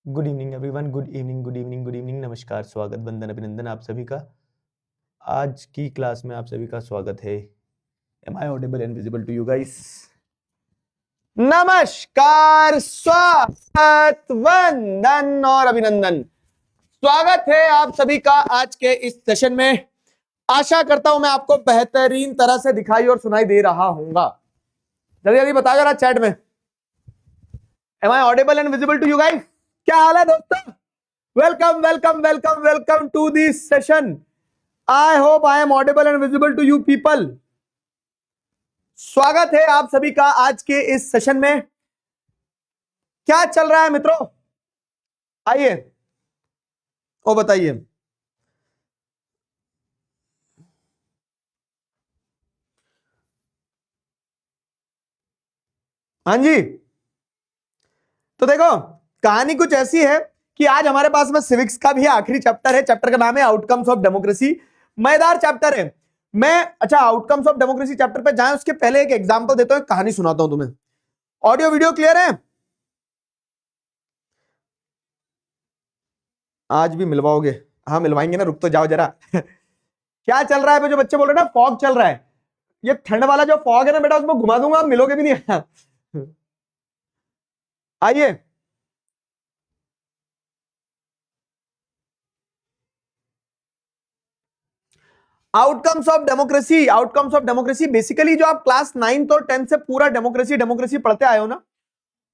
Good evening everyone, good evening, good evening, good evening, नमस्कार, स्वागत, वंदन, अभिनंदन आप सभी का। आज की क्लास में आप सभी का स्वागत है। Am I audible and visible to you guys? नमस्कार, स्वागत, वंदन और अभिनंदन। स्वागत है आप सभी का आज के इस सेशन में। आशा करता हूं मैं आपको बेहतरीन तरह से दिखाई और सुनाई दे रहा हूंगा। जल्दी जल्दी बताओ जरा चैट में, am I audible and visible to you guys? क्या हाल है दोस्तों? Welcome welcome welcome welcome to this session. I hope I am audible and visible to you people. स्वागत है आप सभी का आज के इस सेशन में। क्या चल रहा है मित्रों? आइए वो बताइए। हाँ जी, तो देखो कहानी कुछ ऐसी है कि आज हमारे पास में सिविक्स का भी आखिरी चैप्टर है। चैप्टर का नाम है आउटकम्स ऑफ डेमोक्रेसी। मजेदार चैप्टर है। अच्छा, आउटकम्स ऑफ डेमोक्रेसी चैप्टर पे जाएं उसके पहले एक एग्जांपल देता हूं, एक कहानी सुनाता हूं तुम्हें। ऑडियो वीडियो क्लियर है? आज भी मिलवाओगे? हाँ मिलवाएंगे ना, रुक तो जाओ जरा। क्या चल रहा है? जो बच्चे बोल रहे हैं ना फॉग चल रहा है, ये ठंड वाला जो फॉग है ना बेटा, उसमें घुमा दूंगा, आप मिलोगे भी नहीं। आइए, outcomes of democracy. Outcomes of democracy basically जो आप क्लास 9th और 10th से पूरा डेमोक्रेसी डेमोक्रेसी पढ़ते आए हो ना,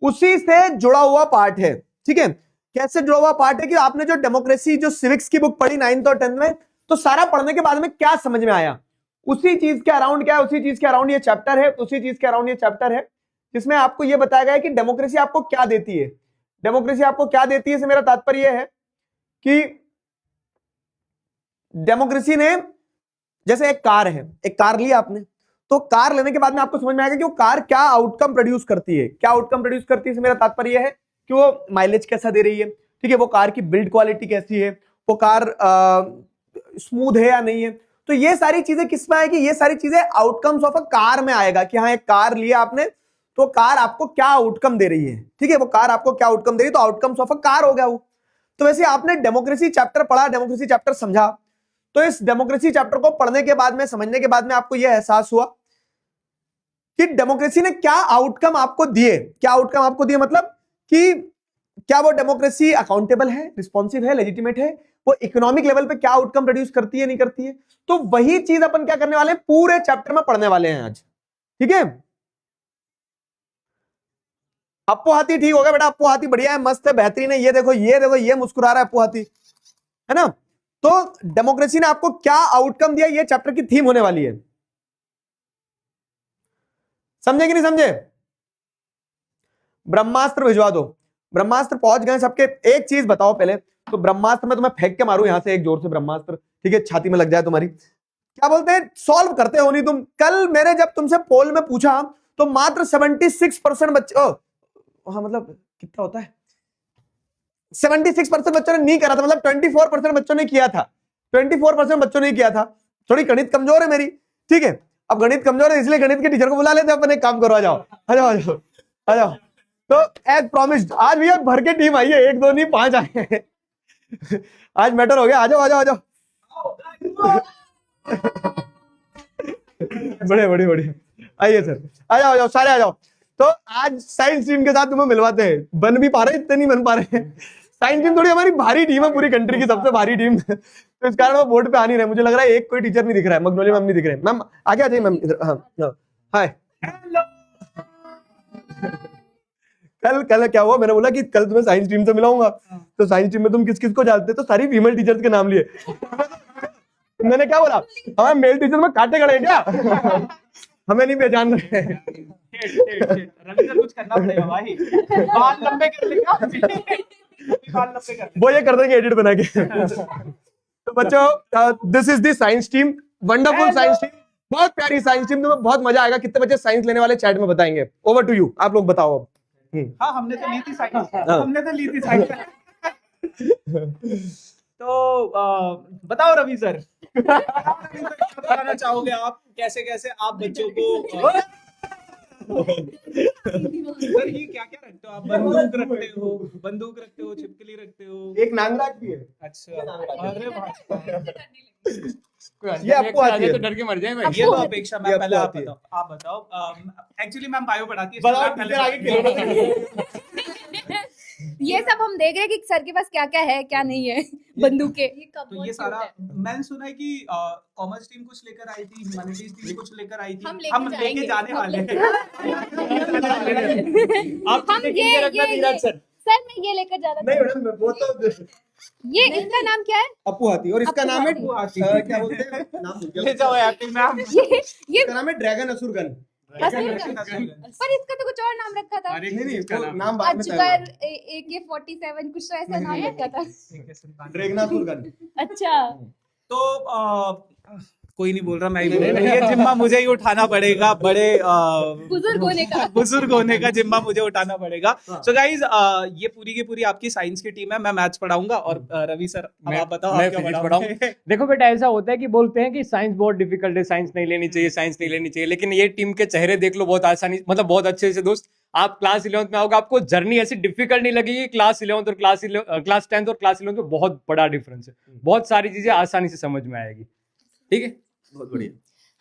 उसी से जुड़ा हुआ पार्ट है। ठीक है, कैसे जुड़ा हुआ पार्ट है कि आपने जो डेमोक्रेसी जो सिविक्स की बुक पढ़ी 9th और 10th में, तो सारा पढ़ने के बाद में क्या समझ में आया, उसी चीज के अराउंड क्या है, उसी चीज के अराउंड ये चैप्टर है, उसी चीज के अराउंड ये चैप्टर है, जिसमें आपको ये बताया गया है कि डेमोक्रेसी आपको क्या देती है। डेमोक्रेसी आपको क्या देती है से मेरा तात्पर्य यह है कि डेमोक्रेसी ने, जैसे एक कार है, एक कार लिया आपने, तो कार लेने के बाद में आपको समझ में आएगा कि वो कार क्या आउटकम प्रोड्यूस करती है। क्या आउटकम प्रोड्यूस करती है से मेरा तात्पर्य है कि वो माइलेज कैसा दे रही है, ठीक है, वो कार की बिल्ड क्वालिटी कैसी है, वो कार स्मूथ है या नहीं है। तो ये सारी चीजें किसमें आएगी? ये सारी चीजें आउटकम्स ऑफ अ कार में आएगा कि हाँ एक कार लिया आपने, तो कार आपको क्या आउटकम दे रही है। ठीक है, वो कार आपको क्या आउटकम दे रही है, तो आउटकम्स ऑफ अ कार हो गया वो। तो वैसे आपने डेमोक्रेसी चैप्टर पढ़ा, डेमोक्रेसी चैप्टर समझा, तो इस डेमोक्रेसी चैप्टर को पढ़ने के बाद में, समझने के बाद में आपको यह एहसास हुआ कि डेमोक्रेसी ने क्या आउटकम आपको दिए। क्या आउटकम आपको दिए मतलब कि क्या वो डेमोक्रेसी अकाउंटेबल है, रिस्पॉन्सिव है, लेजिटिमेट है, वो इकोनॉमिक लेवल पे क्या आउटकम प्रोड्यूस करती है, नहीं करती है। तो वही चीज अपन क्या करने वाले हैं, पूरे चैप्टर में पढ़ने वाले हैं आज। ठीक है, अप्पू हाथी ठीक हो गया बेटा, अप्पू हाथी बढ़िया है, मस्त है, बेहतरीन है। ये देखो ये देखो, ये मुस्कुरा रहा है अप्पू हाथी, है ना। तो डेमोक्रेसी ने आपको क्या आउटकम दिया, ये चैप्टर की थीम होने वाली है। समझे कि नहीं समझे? ब्रह्मास्त्र भिजवा दो। ब्रह्मास्त्र पहुंच गए सबके। एक चीज बताओ पहले, तो ब्रह्मास्त्र में तुम्हें फेंक के मारूं यहां से एक जोर से ब्रह्मास्त्र, ठीक है, छाती में लग जाए तुम्हारी। क्या बोलते हैं, सॉल्व करते हो नहीं तुम। कल मैंने जब तुमसे पोल में पूछा तो मात्र 76% बच्चे, हाँ मतलब कितना होता है, 76% बच्चों ने नहीं करा था, मतलब 24% बच्चों ने किया था। 24% बच्चों ने किया था। थोड़ी गणित कमजोर है मेरी, ठीक है, अब गणित कमजोर है इसलिए गणित के टीचर को बुला लेते हैं अपन। एक काम करो, आ जाओ आ जाओ आ जाओ आ जाओ। तो एज प्रॉमिस्ड आज भैया भर के टीम आई है, 1 2 नहीं 5 आए हैं। आज मैटर हो गया, आ जाओ आ जाओ आ जाओ। बड़े बड़े बड़े आइए सर, आ जाओ सारे आ जाओ। तो आज साइंस टीम के साथ तुम्हें मिलवाते हैं। बन भी पा रहे, इतने नहीं बन पा रहे हैं। साइंस टीम थोड़ी हमारी भारी टीम है, पूरी कंट्री की सबसे भारी टीम। तो इस कारण वो बोर्ड पे आ नहीं रहे। मुझे लग रहा है एक कोई टीचर नहीं दिख रहा है, मगनोली मैम नहीं दिख रहे हैं। मैम आगे आ जाइए मैम इधर। हाँ हाय। कल कल क्या हुआ, मैंने बोला कि कल तुम्हें साइंस टीम से मिलाऊंगा, तो साइंस टीम में तुम किस किस को जानते, तो सारी फीमेल टीचर्स के नाम लिए। मैंने क्या बोला, हमें मेल टीचर में काटे गड़े क्या? हमें नहीं पहचान रहे। रवि सर कुछ करना पड़ेगा भाई, बाल लंबे कर लेगा। बाल लंबे कर वो ये कर देंगे एडिट बना के। तो बच्चों this is the science team, wonderful science team, बहुत प्यारी साइंस टीम। तुम्हें बहुत मजा आएगा। कितने बच्चे साइंस लेने वाले चैट में बताएंगे। ओवर टू यू, आप लोग बताओ अब। हाँ हमने तो ली थी साइंस, हमने तो ली थी साइंस। तो बताओ रवि सर, बताना चाहोगे आप कैसे कैसे आप बच्चों को सर ये क्या क्या रखते हो आप? बंदूक रखते हो, छिपकली रखते हो? एक नांगराज भी है। अच्छा, अरे भाई ये आपको आती है? तो डर के मर जाए भाई। ये तो अपेक्षा। ये मैं आपको पहले आप आती है? बताओ, आप बताओ। एक्चुअली मैम बायो पढ़ाती है, बताओ, मैं पहले टीचर आगे ये सब हम देख रहे हैं कि सर के पास क्या क्या है क्या नहीं है। बंदूकें तो ये सारा मैंने सुना है कि कॉमर्स टीम कुछ लेकर आई थी, ह्यूमैनिटीज टीम कुछ लेकर आई थी। हम लेके जाने वाले हैं। आप हम ये सर मैं ये लेकर जा रहा नहीं था। मैडम, वो तो ये इसका नाम क्या है? अप्पू हाथी, और इसका अप्पू नाम है हाथी। क्या बोलते हैं, नाम भूल गया। ले जाओ हैप्पी मैम। ये इसका नाम है ड्रैगन असुरगन। पर इसका तो कुछ और नाम रखा था। नहीं नहीं, वो नाम बाद में तय अजगर AK-47 कुछ तो ऐसा नाम रखा था। होगा। ड्रैगनासुरगन। अच्छा तो कोई नहीं बोल रहा, मैं ही बोल रहा। ये जिम्मा मुझे ही उठाना पड़ेगा, बड़े बुजुर्ग होने का। बुजुर्ग होने का जिम्मा मुझे उठाना पड़ेगा। सो गाइज ये पूरी की पूरी आपकी साइंस की टीम है। मैं मैथ्स पढ़ाऊंगा और रवि सर अब आप बताओ मैं आप क्या physics पढ़ाओगे? देखो बेटा, ऐसा होता है कि बोलते हैं कि साइंस बहुत डिफिकल्ट है, साइंस नहीं लेनी चाहिए, साइंस नहीं लेनी चाहिए, लेकिन ये टीम के चेहरे देख लो, बहुत आसानी, मतलब बहुत अच्छे से दोस्त। आप क्लास 11th में आओगे, आपको जर्नी ऐसी डिफिकल्ट नहीं लगेगी। क्लास 11th और क्लास 10th और क्लास 11th में बहुत बड़ा डिफरेंस है। बहुत सारी चीजें आसानी से समझ में आएगी। ठीक है, बहुत बढ़िया।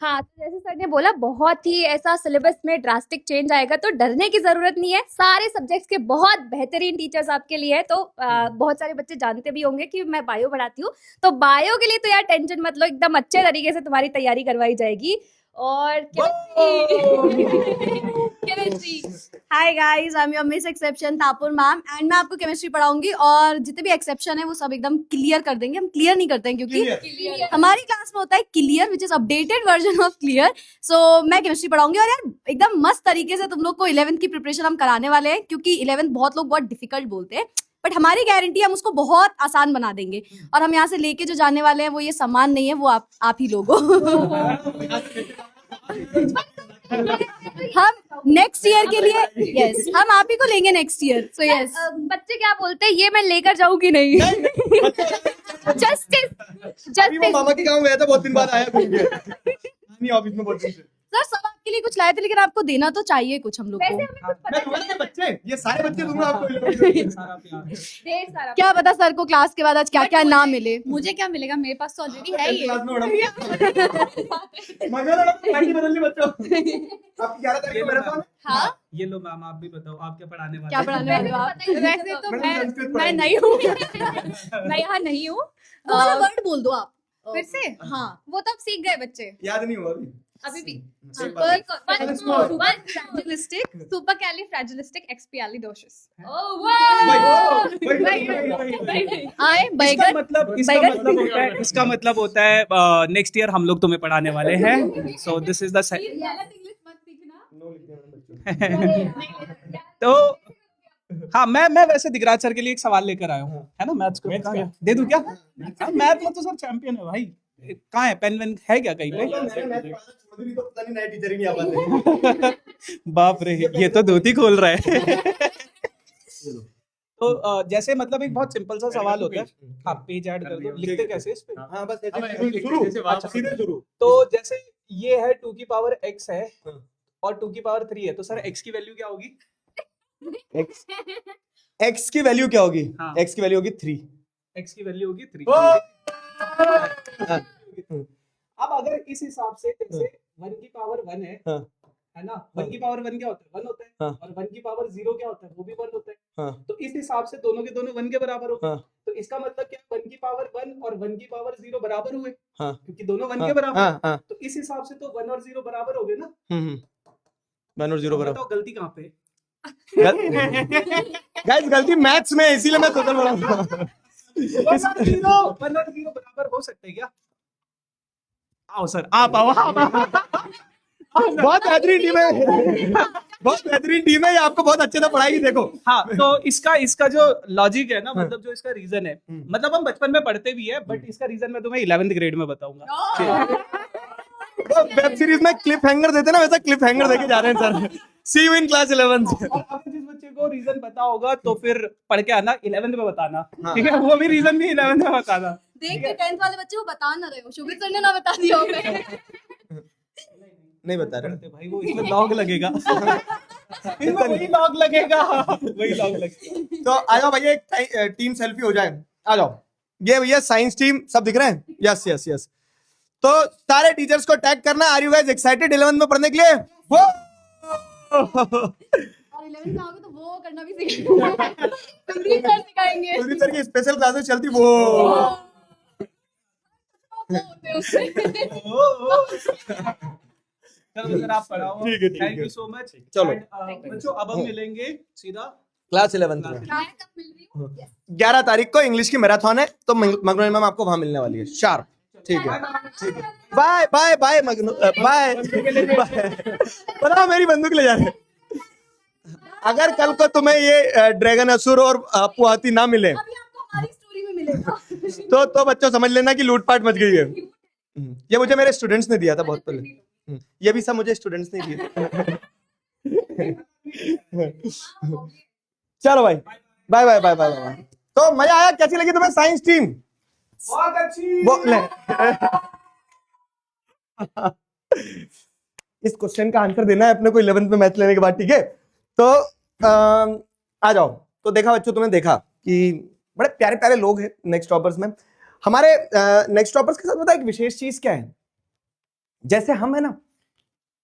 हाँ, तो जैसे सर ने बोला बहुत ही ऐसा सिलेबस में ड्रास्टिक चेंज आएगा, तो डरने की जरूरत नहीं है। सारे सब्जेक्ट्स के बहुत बेहतरीन टीचर्स आपके लिए है। तो बहुत सारे बच्चे जानते भी होंगे कि मैं बायो पढ़ाती हूँ, तो बायो के लिए तो यार टेंशन मत लो, एकदम अच्छे तरीके से तुम्हारी तैयारी करवाई जाएगी। और chemistry hi guys, I am your miss exception Tapur ma'am, and मैं आपको केमिस्ट्री पढ़ाऊंगी और जितने भी एक्सेप्शन है वो सब एकदम क्लियर कर देंगे। हम क्लियर नहीं करते हैं क्योंकि हमारी क्लास में होता है clear, which is updated version of clear. So मैं केमिस्ट्री पढ़ाऊंगी और यार एकदम मस्त तरीके से तुम लोग को 11th की प्रिपरेशन हम कराने वाले हैं, क्योंकि 11th बहुत लोग बहुत डिफिकल्ट बोलते हैं, बट हमारी गारंटी हम उसको बहुत आसान बना देंगे। और हम यहाँ से लेके जो जाने वाले हैं वो ये सामान नहीं है, वो आप ही लोग हो। हम नेक्स्ट ईयर के लिए यस हम आप ही को लेंगे नेक्स्ट ईयर। सो यस बच्चे क्या बोलते हैं, ये मैं लेकर जाऊँ कि नहीं? जस्टिस अभी वो मामा के गांव गया था, बहुत दिन बाद आया घूम के। नहीं, ऑफिस में बहुत दिन से। सर सब आपके लिए कुछ लाए थे, लेकिन आपको देना तो चाहिए कुछ हम लोग को। मैं दूंगा के बच्चे, ये सारे बच्चे दूंगा आपको। सारा प्यार। ढेर सारा। क्या पता सर को क्लास के बाद आज क्या क्या ना मिले। मुझे क्या मिलेगा, मेरे पास तो ऑलरेडी है ये। क्लास में मगर पार्टी बदल ली बच्चों। आपकी 11 तारीख को मैराथन है? हाँ, ये लो मैम, आप भी बताओ आप क्या पढ़ाने वाले क्या हैं? पढ़ाने वाले हो आप? वैसे तो मैडम, संस्कृत मैं पढ़ाएंगे। नहीं हूँ। मैं यहाँ नहीं हूँ। वर्ड बोल दो आप फिर से हाँ। वो तो अब सीख गए बच्चे याद नहीं हुआ अभी। अभी भी। एक बार। सुपरकैलिफ्रैजिलिस्टिक ओह वाह! आए इसका बैगन मतलब इसका मतलब होता है नेक्स्ट ईयर हम लोग तुम्हें पढ़ाने वाले हैं। सो दिस इज द तो हाँ, मैं वैसे दिगराज सर के लिए एक सवाल लेकर आया हूँ, है ना? मैथ्स को कहाँ गया? दे दूं क्या? मैथ में तो सर चैंपियन है भाई। कहाँ है पेन वेन, है क्या कहीं पे? तो पता नहीं, नए टीचर ही नहीं आ पाते। बाप रे, ये तो धोती खोल रहा है। तो जैसे मतलब एक बहुत सिंपल सा सवाल होता है। हाँ, पेज ऐड कर दो। लिखते कैसे इस पे? हाँ, बस ऐसे शुरू। अच्छा, सीधे शुरू। तो जैसे ये है 2 की पावर x है और 2 की पावर 3 है, तो सर x की वैल्यू क्या होगी? x की वैल्यू क्या होगी? हाँ। x की वैल्यू होगी 3। x की वैल्यू होगी 3। अब अगर इस हिसाब से जैसे 1 की पावर 1 है ना? 1 की पावर 1 क्या होता है? 1 होता है। हाँ। और 1 की पावर 0 क्या होता है? वो भी 1 होता है। हाँ। तो इस हिसाब से दोनों के दोनों 1 के बराबर हो गए। हाँ। तो इसका मतलब क्या? 1 की पावर 1 और 1 की पावर 0 बराबर हुए। हाँ। क्योंकि दोनों 1 हाँ, के बराबर। हाँ, हाँ। तो इस हिसाब से तो 1 और 0 बराबर हो गए ना? 1 और 0 अब बराबर। बताओ गलती कहाँ पे? गाइस, गलती मैथ्स में है, इसीलिए मैं सोचल बड़ा हूँ। 1 और 0 बराबर हो सकते हैं क्या? आओ सर, आप आओ। बहुत बेहतरीन टीम है, बहुत बेहतरीन टीम है, ये आपको बहुत अच्छे से पढ़ाएगी। देखो, हाँ, तो इसका जो लॉजिक है ना, मतलब जो इसका रीजन है, मतलब हम बचपन में पढ़ते भी है, बट इसका रीजन मैं तुम्हें 11th ग्रेड में बताऊंगा। वेब सीरीज में क्लिफ हैंगर देते ना, वैसा क्लिफ हैंगर देके जा रहे हैं sir. See you in class 11th। और अगर जिस बच्चे को रीजन पता होगा तो फिर पढ़ के आना 11th में बताना। हाँ। ठीक है, वो भी रीजन भी 11th में बताना। देख के 10th वाले बच्चे को बता ना रहे हो, शुभित सर ने ना बता दिया होगा। नहीं बता रहे पढ़ते भाई, वो इसमें लॉग लगेगा। इसमें वही लॉग लगेगा, वही लॉग लगेगा। तो आ जाओ भैया, एक टीम सेल्फी हो जाए। आ जाओ, ये भैया साइंस टीम सब दिख रहे हैं? Yes yes yes. तो सारे टीचर्स को टैग करना। Are you guys excited 11th में पढ़ने के लिए? वो और 11th में आओगे तो वो करना भी सीखेंगे। सिखाएंगे। पूरी तरह की स्पेशल क्लासेस चलती वो। चलो सर, आप पढ़ाओ। ठीक है, ठीक थैंक है। You so much. चलो। बच्चों, अब हम मिलेंगे सीधा क्लास 11th में क्लास 11 तारीख को इंग्लिश की मैराथन है, तो मगनू मैम आपको वहां मिलने वाली है शार्प। ठीक है, ठीक है। Bye bye bye Magnu, bye. बताओ, मेरी बंदूक ले जा रहे हैं। अगर कल को तुम्हें ये ड्रैगन असुर और अप्पू हाथी ना मिले अभी आपको हमारी स्टोरी में मिलेगा। तो बच्चों समझ लेना कि लूटपाट मच गई है। ये मुझे मेरे स्टूडेंट्स ने दिया था बहुत पहले। ये भी सब मुझे स्टूडेंट्स ने दिए। चलो भाई, bye bye bye bye bye. तो मजा आया? कैसी लगी तुम्हें साइंस टीम? बहुत अच्छी। इस क्वेश्चन का आंसर देना है अपने को 11th में मैथ लेने के बाद, ठीक है? तो आ जाओ। तो देखा बच्चों, तुमने देखा कि बड़े प्यारे प्यारे लोग हैं नेक्स्ट टॉपर्स में। हमारे नेक्स्ट टॉपर्स के साथ पता है एक विशेष चीज क्या है? जैसे हम है ना,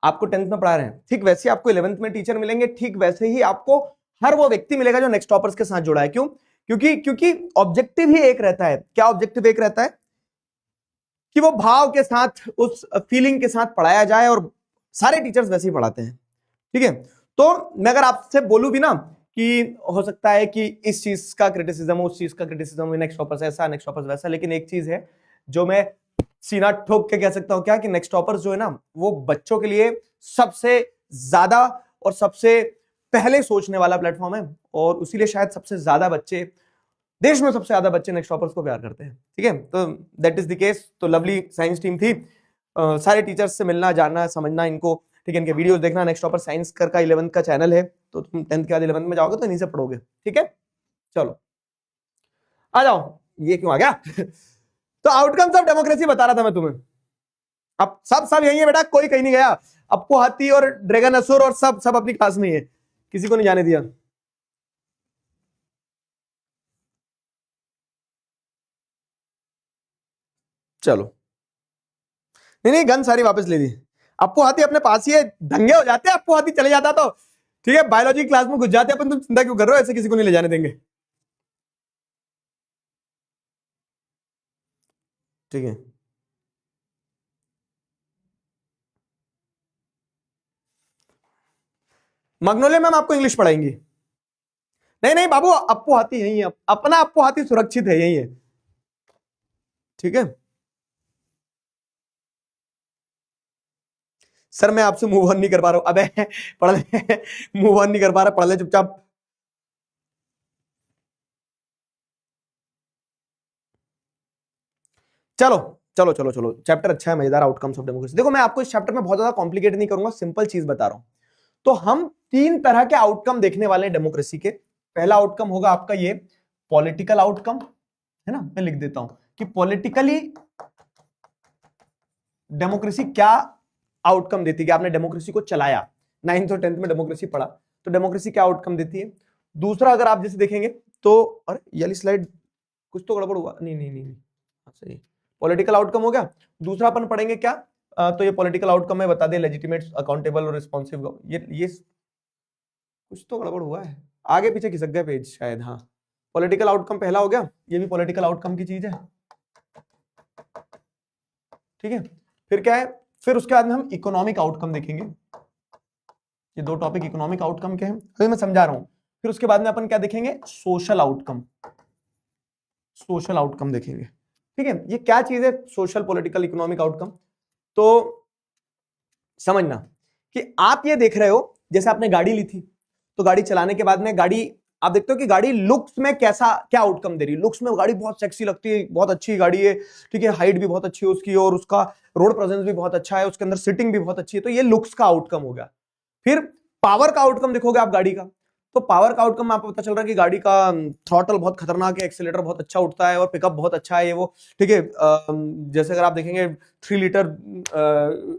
आपको 10th में पढ़ा रहे हैं, ठीक वैसे आपको 11th में टीचर मिलेंगे, ठीक वैसे ही आपको हर वो व्यक्ति मिलेगा जो नेक्स्ट टॉपर्स के साथ जुड़ा है। क्यों? क्योंकि ऑब्जेक्टिव ही एक रहता है। क्या ऑब्जेक्टिव एक रहता है? कि वो भाव के साथ, उस फीलिंग के साथ पढ़ाया जाए, और सारे टीचर्स वैसे ही पढ़ाते हैं, ठीक है? तो मैं अगर आपसे बोलूं भी ना कि हो सकता है कि इस चीज का क्रिटिसिज्म, उस चीज का क्रिटिसिज्म, नेक्स्ट टॉपर्स ऐसा, नेक्स्ट टॉपर्स वैसा, लेकिन एक चीज है जो मैं सीना ठोक के कह सकता हूं, क्या कि नेक्स्ट टॉपर्स जो है ना, वो बच्चों के लिए सबसे ज्यादा और सबसे पहले सोचने वाला प्लेटफॉर्म है, और उसीलिए शायद सबसे ज्यादा बच्चे, देश में सबसे ज्यादा बच्चे नेक्स्ट टॉपर्स को प्यार करते हैं, ठीक है? तो दैट इज द केस। तो लवली साइंस टीम थी। सारे टीचर्स से मिलना, जानना, समझना इनको, ठीक है? इनके वीडियोस देखना। नेक्स्ट टॉपर साइंस कर का 11th का चैनल है, तो तुम 10th के बाद 11th में जाओगे तो इन्हीं से पढ़ोगे, ठीक है? चलो आ जाओ। ये क्यों आ गया? तो आउटकम्स ऑफ डेमोक्रेसी बता रहा था मैं तुम्हें। अब सब यही है बेटा, कोई कहीं नहीं गया। अप्पू हाथी और ड्रैगन असुर और सब अपनी क्लास में ही है, किसी को नहीं जाने दिया। चलो, नहीं गन सारी वापस ले दी। अप्पू हाथी अपने पास ही है, दंगे हो जाते हैं। अप्पू हाथी चले जाता तो ठीक है, बायोलॉजी क्लास में घुस जाते अपन। तुम चिंता क्यों कर रहे हो? ऐसे किसी को नहीं ले जाने देंगे, ठीक है? मगनोलिया मैम आपको इंग्लिश पढ़ाएंगी। नहीं बाबू, अप्पू हाथी यही है, अपना अप्पू हाथी सुरक्षित है, यही है, ठीक है? सर मैं आपसे मूव ऑन नहीं कर पा रहा हूं। अबे पढ़ ले, मूव ऑन नहीं कर पा रहा, पढ़ ले चुपचाप। चलो चलो चलो चलो, चैप्टर अच्छा है, मजेदार, आउटकम्स ऑफ डेमोक्रेसी। देखो मैं आपको इस चैप्टर में बहुत ज्यादा कॉम्प्लिकेट नहीं करूंगा, सिंपल चीज बता रहा हूं। तो हम 3 तरह के आउटकम देखने वाले हैं डेमोक्रेसी के। पहला आउटकम होगा आपका ये पॉलिटिकल आउटकम, है ना? मैं लिख देता हूं कि पॉलिटिकली डेमोक्रेसी क्या आउटकम देती है। कि आपने डेमोक्रेसी को चलाया, 9th और 10th में डेमोक्रेसी पढ़ा, तो डेमोक्रेसी क्या आउटकम देती है। दूसरा अगर आप जैसे देखेंगे तो, अरे ये वाली स्लाइड कुछ तो गड़बड़ हुआ, नहीं सही, पॉलिटिकल आउटकम हो गया। दूसरा अपन पढ़ेंगे क्या, तो ये पॉलिटिकल आउटकम है, बता दे लेजिटिमेट, अकाउंटेबल और रिस्पॉन्सिव। ये कुछ तो गड़बड़ हुआ है, आगे पीछे खिसक गए पेज शायद। हाँ, पॉलिटिकल आउटकम पहला हो गया, ये भी पॉलिटिकल आउटकम की चीज है, ठीक है? फिर क्या है, फिर उसके बाद में हम इकोनॉमिक आउटकम देखेंगे। ये 2 टॉपिक इकोनॉमिक आउटकम के हैं, अभी मैं समझा रहा हूं। फिर उसके बाद में अपन क्या देखेंगे, सोशल आउटकम, सोशल आउटकम देखेंगे, ठीक है? ये क्या चीज है, सोशल, पॉलिटिकल, इकोनॉमिक आउटकम। तो समझना कि आप ये देख रहे हो, जैसे आपने गाड़ी ली थी, तो गाड़ी चलाने के बाद में गाड़ी, आप देखते हो कि गाड़ी लुक्स में कैसा, क्या आउटकम दे रही है। लुक्स में गाड़ी बहुत सेक्सी लगती है, बहुत अच्छी गाड़ी है, ठीक है? हाइट भी बहुत अच्छी है उसकी, और उसका रोड प्रेजेंस भी बहुत अच्छा है, उसके अंदर सीटिंग भी बहुत अच्छी है, तो ये लुक्स का आउटकम हो गया। फिर पावर का आउटकम देखोगे आप गाड़ी का, तो पावर का आउटकम आपको पता चल रहा है कि गाड़ी का थ्रॉटल बहुत खतरनाक है, एक्सीलरेटर बहुत अच्छा उठता है और पिकअप बहुत अच्छा है ये वो, ठीक है। जैसे अगर आप देखेंगे 3 लीटर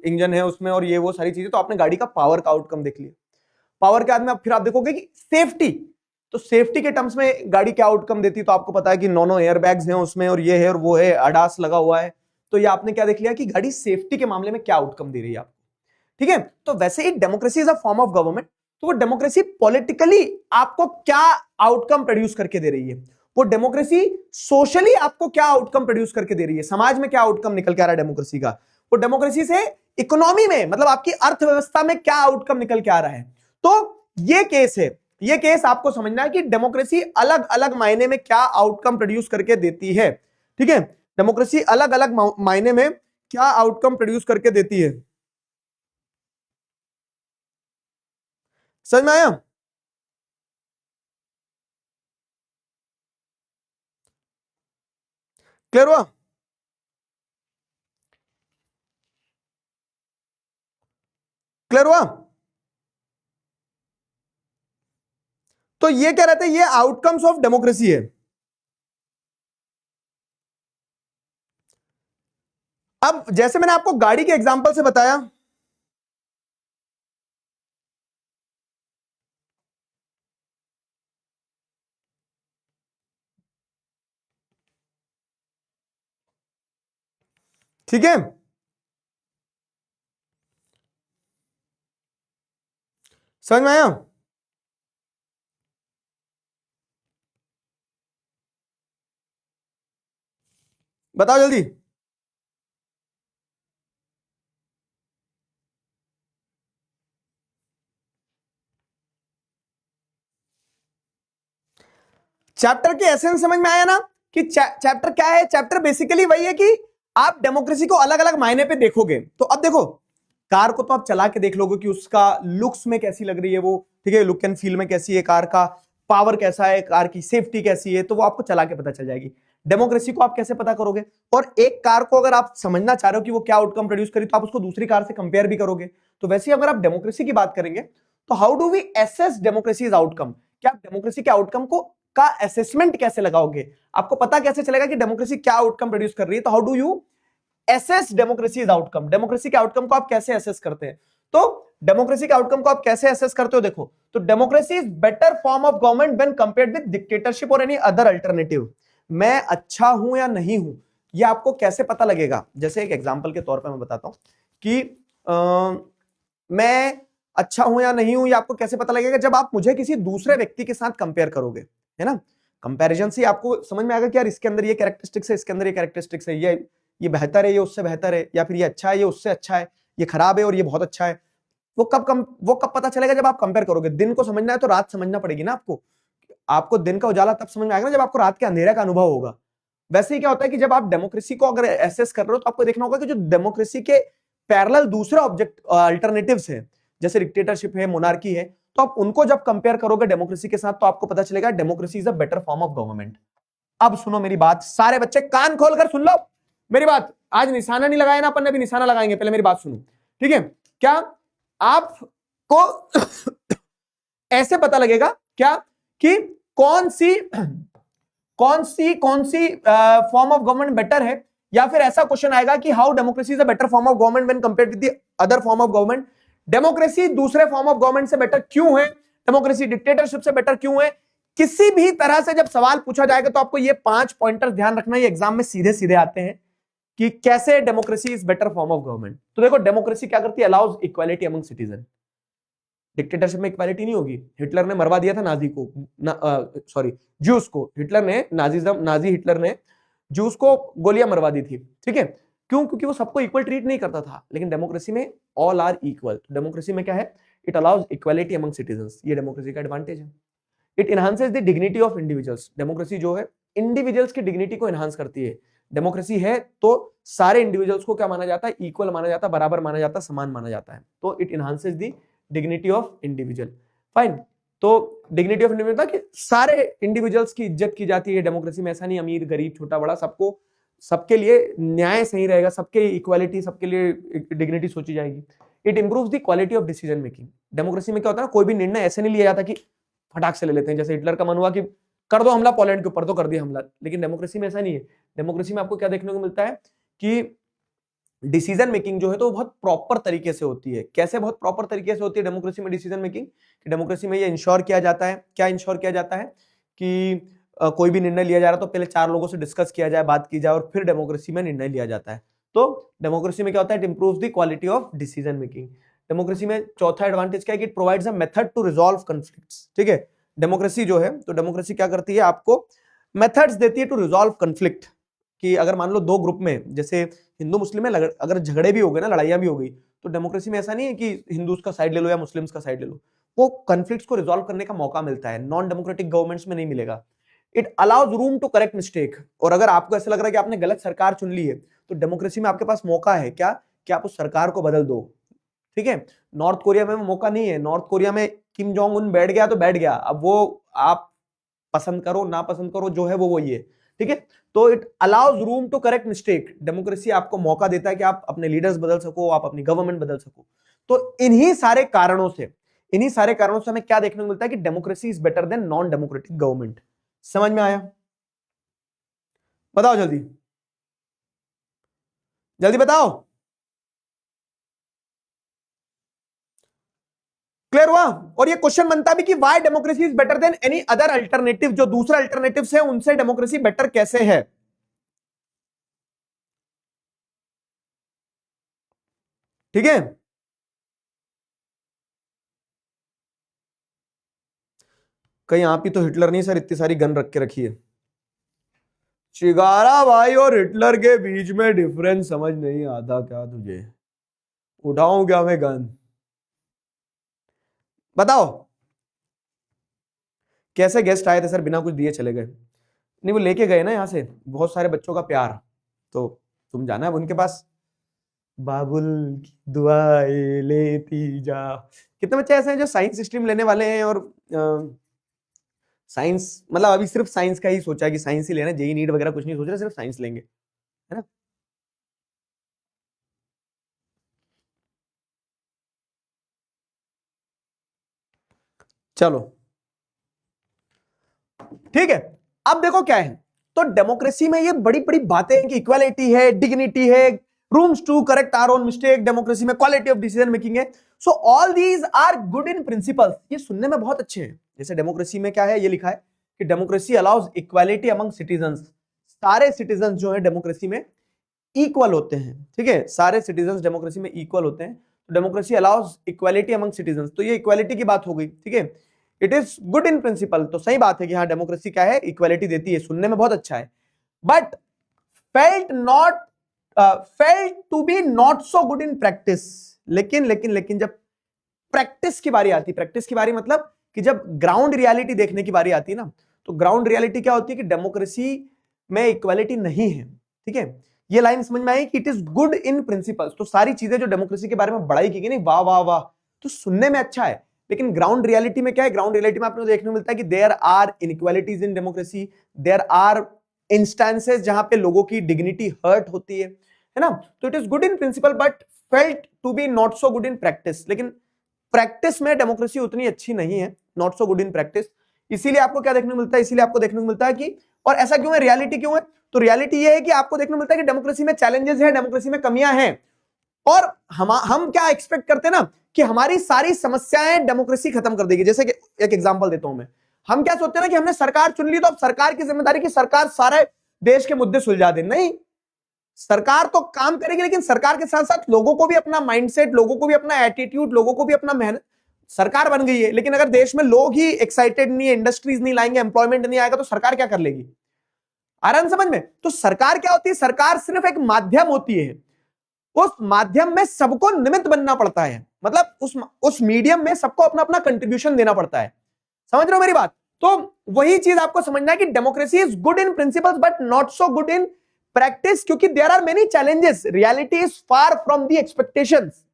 इंजन है उसमें और ये वो सारी चीजें, तो आपने गाड़ी का पावर का आउटकम देख लिया। पावर के बाद में फिर आप देखोगे कि सेफ्टी, तो सेफ्टी के टर्म्स में गाड़ी क्या आउटकम देती है, तो आपको पता है कि 9 एयर बैग्स हैं उसमें और ये है और वो है, अडास लगा हुआ है। तो ये आपने क्या देख लिया कि गाड़ी सेफ्टी के मामले में क्या आउटकम दे रही है आपको, ठीक है। तो वैसे ही democracy is a form of government, तो वो डेमोक्रेसी पॉलिटिकली आपको क्या आउटकम प्रोड्यूस करके दे रही है, वो डेमोक्रेसी सोशली आपको क्या आउटकम प्रोड्यूस करके दे रही है, समाज में क्या आउटकम निकल के आ रहा है डेमोक्रेसी का, वो डेमोक्रेसी से इकोनॉमी में, मतलब आपकी अर्थव्यवस्था में क्या आउटकम निकल के आ रहा है। तो ये केस है, ये केस आपको समझना है कि डेमोक्रेसी अलग अलग मायने में क्या आउटकम प्रोड्यूस करके देती है, ठीक है। डेमोक्रेसी अलग अलग मायने में क्या आउटकम प्रोड्यूस करके देती है, समझ में आया? क्लियर हुआ? क्लियर हुआ? तो ये क्या रहता है, ये आउटकम्स ऑफ डेमोक्रेसी है। अब जैसे मैंने आपको गाड़ी के एग्जांपल से बताया, ठीक है, समझ में आया? बताओ जल्दी। चैप्टर की एसेंस समझ में आया ना कि चैप्टर क्या है? चैप्टर बेसिकली वही है कि आप डेमोक्रेसी को अलग अलग मायने पे देखोगे। तो अब देखो, कार को तो आप चला के देख लोगे कि उसका लुक्स में कैसी लग रही है वो, ठीक है, लुक एंड फील में कैसी है कार का, पावर कैसा है कार की, सेफ्टी कैसी है, तो वो आपको चला के पता चल जाएगी। डेमोक्रेसी को आप कैसे पता करोगे? और एक कार को अगर आप समझना चाह रहे हो कि वो क्या आउटकम प्रोड्यूस करी, तो आप उसको दूसरी कार से कंपेयर भी करोगे। तो वैसे ही अगर आप डेमोक्रेसी की बात करेंगे तो how do we assess democracy outcome, क्या आप डेमोक्रेसी के आउटकम को का असेसमेंट कैसे लगाओगे, आपको पता कैसे चलेगा कि डेमोक्रेसी क्या आउटकम प्रोड्यूस कर रही है। तो how do you assess democracy outcome, democracy के आउटकम को आप कैसे एसेस करते हैं? तो डेमोक्रेसी के आउटकम को आप कैसे एसेस करते हो, देखो, तो democracy is better form of government when compared with dictatorship और एनी अदर अल्टरनेटिव। मैं अच्छा हूं या नहीं हूं, ये आपको कैसे पता लगेगा? जैसे एक एग्जांपल के तौर पे मैं बताता हूं कि मैं अच्छा हूं या नहीं हूं, ये आपको कैसे पता लगेगा? जब आप मुझे किसी दूसरे व्यक्ति के साथ कंपेयर करोगे, है ना, कंपैरिजन से आपको समझ में आएगा कि यार इसके अंदर ये कैरेक्टरिस्टिक्स है, इसके अंदर ये कैरेक्टरिस्टिक्स है, ये बेहतर है, ये उससे बेहतर है, या फिर ये अच्छा है, ये उससे अच्छा है, ये खराब है और ये बहुत अच्छा है। वो कब पता चलेगा? जब आप कंपेयर करोगे। दिन को समझना है तो रात समझना पड़ेगी ना आपको दिन का उजाला तब समझ में आएगा ना जब आपको रात के अंधेरे का अनुभव होगा। वैसे ही क्या होता है कि जब आप डेमोक्रेसी को अगर एसेस कर रहे हो तो आपको देखना होगा कि जो डेमोक्रेसी के पैरेलल दूसरे ऑब्जेक्ट अल्टरनेटिव्स हैं, जैसे डिक्टेटरशिप है, मोनार्की है, तो आप उनको जब कंपेयर करोगे डेमोक्रेसी के साथ तो आपको पता चलेगा democracy is a better form of government. अब सुनो मेरी बात, सारे बच्चे कान खोलकर सुन लो मेरी बात। आज निशाना नहीं लगाया ना अपन ने, भी निशाना लगाएंगे, पहले मेरी बात सुनो, ठीक है? क्या आपको ऐसे पता लगेगा क्या कि कौन सी फॉर्म ऑफ गवर्नमेंट बेटर है, या फिर ऐसा क्वेश्चन आएगा कि how democracy is a better form of government when compared with the other form of government. Democracy दूसरे फॉर्म ऑफ गवर्नमेंट से बेटर क्यों है, डेमोक्रेसी डिक्टेटरशिप से बेटर क्यों है। किसी भी तरह से जब सवाल पूछा जाएगा तो आपको ये 5 पॉइंटर्स ध्यान रखना, ये एग्जाम में सीधे सीधे आते हैं कि कैसे democracy is better form of government. तो देखो, डेमोक्रेसी क्या करती है? Allows equality among citizen. Dictatorship में इक्वालिटी नहीं होगी। हिटलर ने मरवा दिया था नाजी को, सॉरी ज्यूस को। हिटलर ने नाजी हिटलर ने ज्यूस को गोलियां मरवा दी थी, ठीक है? क्यों? क्योंकि वो सबको इक्वल ट्रीट नहीं करता था। लेकिन डेमोक्रेसी में ऑल आर इक्वल। डेमोक्रेसी में क्या है? It allows equality among citizens. ये डेमोक्रेसी का एडवांटेज है। It enhances the dignity of individuals. Democracy जो है इंडिविजुअल्स की डिग्निटी को एनहांस करती है। डेमोक्रेसी है तो सारे इंडिविजुअल्स को क्या माना जाता है? इक्वल माना जाता है, बराबर माना जाता है, समान माना जाता है। तो it enhances the dignity of individual. Fine. तो डिग्निटी ऑफ इंडिविजुअल कि सारे इंडिविजुअल्स की इज्जत की जाती है डेमोक्रेसी में। ऐसा नहीं अमीर गरीब छोटा बड़ा, सबको, सबके लिए न्याय सही रहेगा, सबके इक्वालिटी, सबके लिए डिग्निटी सोची जाएगी। It improves the quality of decision making. Democracy में क्या होता है ना, कोई भी निर्णय ऐसे नहीं लिया जाता कि फटाक से ले लेते हैं। जैसे हिटलर का मन हुआ कि कर दो हमला पोलैंड के ऊपर, तो कर दिया हमला। लेकिन डेमोक्रेसी में ऐसा नहीं है। डेमोक्रेसी में आपको क्या देखने को मिलता है कि डिसीजन मेकिंग जो है तो बहुत प्रॉपर तरीके से होती है। कैसे बहुत प्रॉपर तरीके से होती है डेमोक्रेसी में डिसीजन मेकिंग? डेमोक्रेसी में ये इंश्योर किया जाता है, क्या इंश्योर किया जाता है कि कोई भी निर्णय लिया जा रहा है तो पहले 4 लोगों से डिस्कस किया जाए, बात की जाए, और फिर डेमोक्रेसी में निर्णय लिया जाता है। तो डेमोक्रेसी में क्या होता है? It improves the quality of decision making. Democracy में चौथा एडवांटेज क्या है कि it provides a method to resolve conflicts. ठीक है, डेमोक्रेसी जो है तो डेमोक्रेसी क्या करती है? आपको मेथड्स देती है टू रिजॉल्व कॉन्फ्लिक्ट। कि अगर मान लो 2 ग्रुप में, जैसे हिंदू मुस्लिम में अगर झगड़े भी हो गए ना, लड़ाइयां भी हो गई, तो डेमोक्रेसी में ऐसा नहीं है कि हिंदूज का साइड ले लो या मुस्लिम्स का साइड ले लो, वो कॉन्फ्लिक्ट्स को रिजॉल्व करने का मौका मिलता है। नॉन डेमोक्रेटिक गवर्नमेंट्स में नहीं मिलेगा। It allows room to correct mistake. और अगर आपको ऐसा लग रहा है कि आपने गलत सरकार चुन ली है, तो डेमोक्रेसी में आपके पास मौका है क्या कि आप उस सरकार को बदल दो। ठीक है, नॉर्थ कोरिया में मौका नहीं है। नॉर्थ कोरिया में किम जोंग उन बैठ गया तो बैठ गया, अब वो आप पसंद करो ना पसंद करो, जो है वो वही है। ठीक है, तो it allows room to correct mistake. Democracy आपको मौका देता है कि आप अपने लीडर्स बदल सको, आप अपनी गवर्नमेंट बदल सको। तो इन्हीं सारे कारणों से हमें क्या देखने को मिलता है कि democracy is better then non democratic government. समझ में आया? बताओ जल्दी जल्दी बताओ, क्लियर हुआ? और ये क्वेश्चन बनता भी कि why democracy is better then any other alternative. जो दूसरा अल्टरनेटिव्स है उनसे डेमोक्रेसी बेटर कैसे है? ठीक है, कहीं आप ही तो हिटलर नहीं सर इतनी सारी गन रख के रखी है। चिगारा भाई और हिटलर के बीच में डिफरेंस समझ नहीं आता क्या तुझे? उठाऊं क्या मैं गन? बताओ। कैसे गेस्ट आए थे सर? बिना कुछ दिए चले गए? नहीं, वो लेके गए ना यहाँ से बहुत सारे बच्चों का प्यार, तो तुम जाना है उनके पास। बाबुल की दुआएं लेती जा। कितने बच्चे ऐसे हैं जो साइंस स्ट्रीम लेने वाले हैं और साइंस मतलब अभी सिर्फ साइंस का ही सोचा कि साइंस ही लेना, जेई नीट वगैरह कुछ नहीं सोच रहे, सिर्फ साइंस लेंगे, है ना? चलो ठीक है, अब देखो क्या है। तो डेमोक्रेसी में ये बड़ी बड़ी बातें हैं कि इक्वालिटी है, डिग्निटी है, rooms to correct our own mistake, democracy में क्वालिटी ऑफ डिसीजन मेकिंग है। So all these are good in principles. ये सुनने में बहुत अच्छे हैं। जैसे डेमोक्रेसी में क्या है, ये लिखा है कि democracy allows equality among citizens. सारे सिटीजन जो है डेमोक्रेसी में इक्वल होते हैं। ठीक है, सारे सिटीजन डेमोक्रेसी में इक्वल होते हैं। तो democracy allows equality among citizen, तो ये इक्वालिटी की बात हो गई। ठीक है, it is good in principal, तो सही बात है कि हाँ डेमोक्रेसी क्या है, इक्वालिटी देती है, सुनने में बहुत अच्छा है। But felt to be not so good in practice. लेकिन जब प्रैक्टिस की बारी आती है, प्रैक्टिस की बारी मतलब कि जब ग्राउंड रियलिटी देखने की बारी आती है ना, तो ग्राउंड रियलिटी क्या होती है कि डेमोक्रेसी में इक्वालिटी नहीं है। ठीक है, ये लाइन समझ में आई कि it is good in principles. तो सारी चीजें जो डेमोक्रेसी के बारे में बड़ाई की गई नहीं, वाह वाह वाह, तो सुनने में अच्छा है। लेकिन ग्राउंड रियलिटी में क्या है? ग्राउंड रियलिटी में आपको देखने को मिलता है कि there are inequalities in democracy, there are instances जहां पे लोगों की डिग्निटी हर्ट होती है ना? तो it is good in principle but felt to be not so good in practice. लेकिन प्रैक्टिस में डेमोक्रेसी उतनी अच्छी नहीं है, not so good in practice. इसीलिए आपको क्या देखने को मिलता है? इसीलिए आपको देखने को मिलता है कि, और ऐसा क्यों है, रियलिटी क्यों है? तो रियलिटी ये है कि आपको देखने को मिलता है कि डेमोक्रेसी में चैलेंजेस है, डेमोक्रेसी में कमियां हैं, और हम क्या एक्सपेक्ट करते हैं ना कि हमारी सारी समस्याएं डेमोक्रेसी खत्म कर देगी। जैसे कि एक एग्जांपल देता हूं मैं, हम क्या सोचते हैं ना कि हमने सरकार चुन ली तो अब सरकार की जिम्मेदारी कि सरकार सारे देश के मुद्दे सुलझा दे। नहीं, सरकार तो काम करेगी, लेकिन सरकार के साथ साथ लोगों को भी अपना माइंडसेट, लोगों को भी अपना एटीट्यूड, लोगों को भी अपना मेहनत। सरकार बन गई है, लेकिन अगर देश में लोग ही एक्साइटेड नहीं है, इंडस्ट्रीज नहीं लाएंगे, एम्प्लॉयमेंट नहीं आएगा, तो सरकार क्या कर लेगी? आराम समझ में? तो सरकार क्या होती है? सरकार सिर्फ एक माध्यम होती है। उस माध्यम में सबको निमित्त बनना पड़ता है, मतलब उस मीडियम में सबको अपना अपना कंट्रीब्यूशन देना पड़ता है। समझ रहे हो मेरी बात? तो वही चीज आपको समझना है कि democracy is good in principles but not so good in practice, क्योंकि there are many challenges, reality is far from the expectations.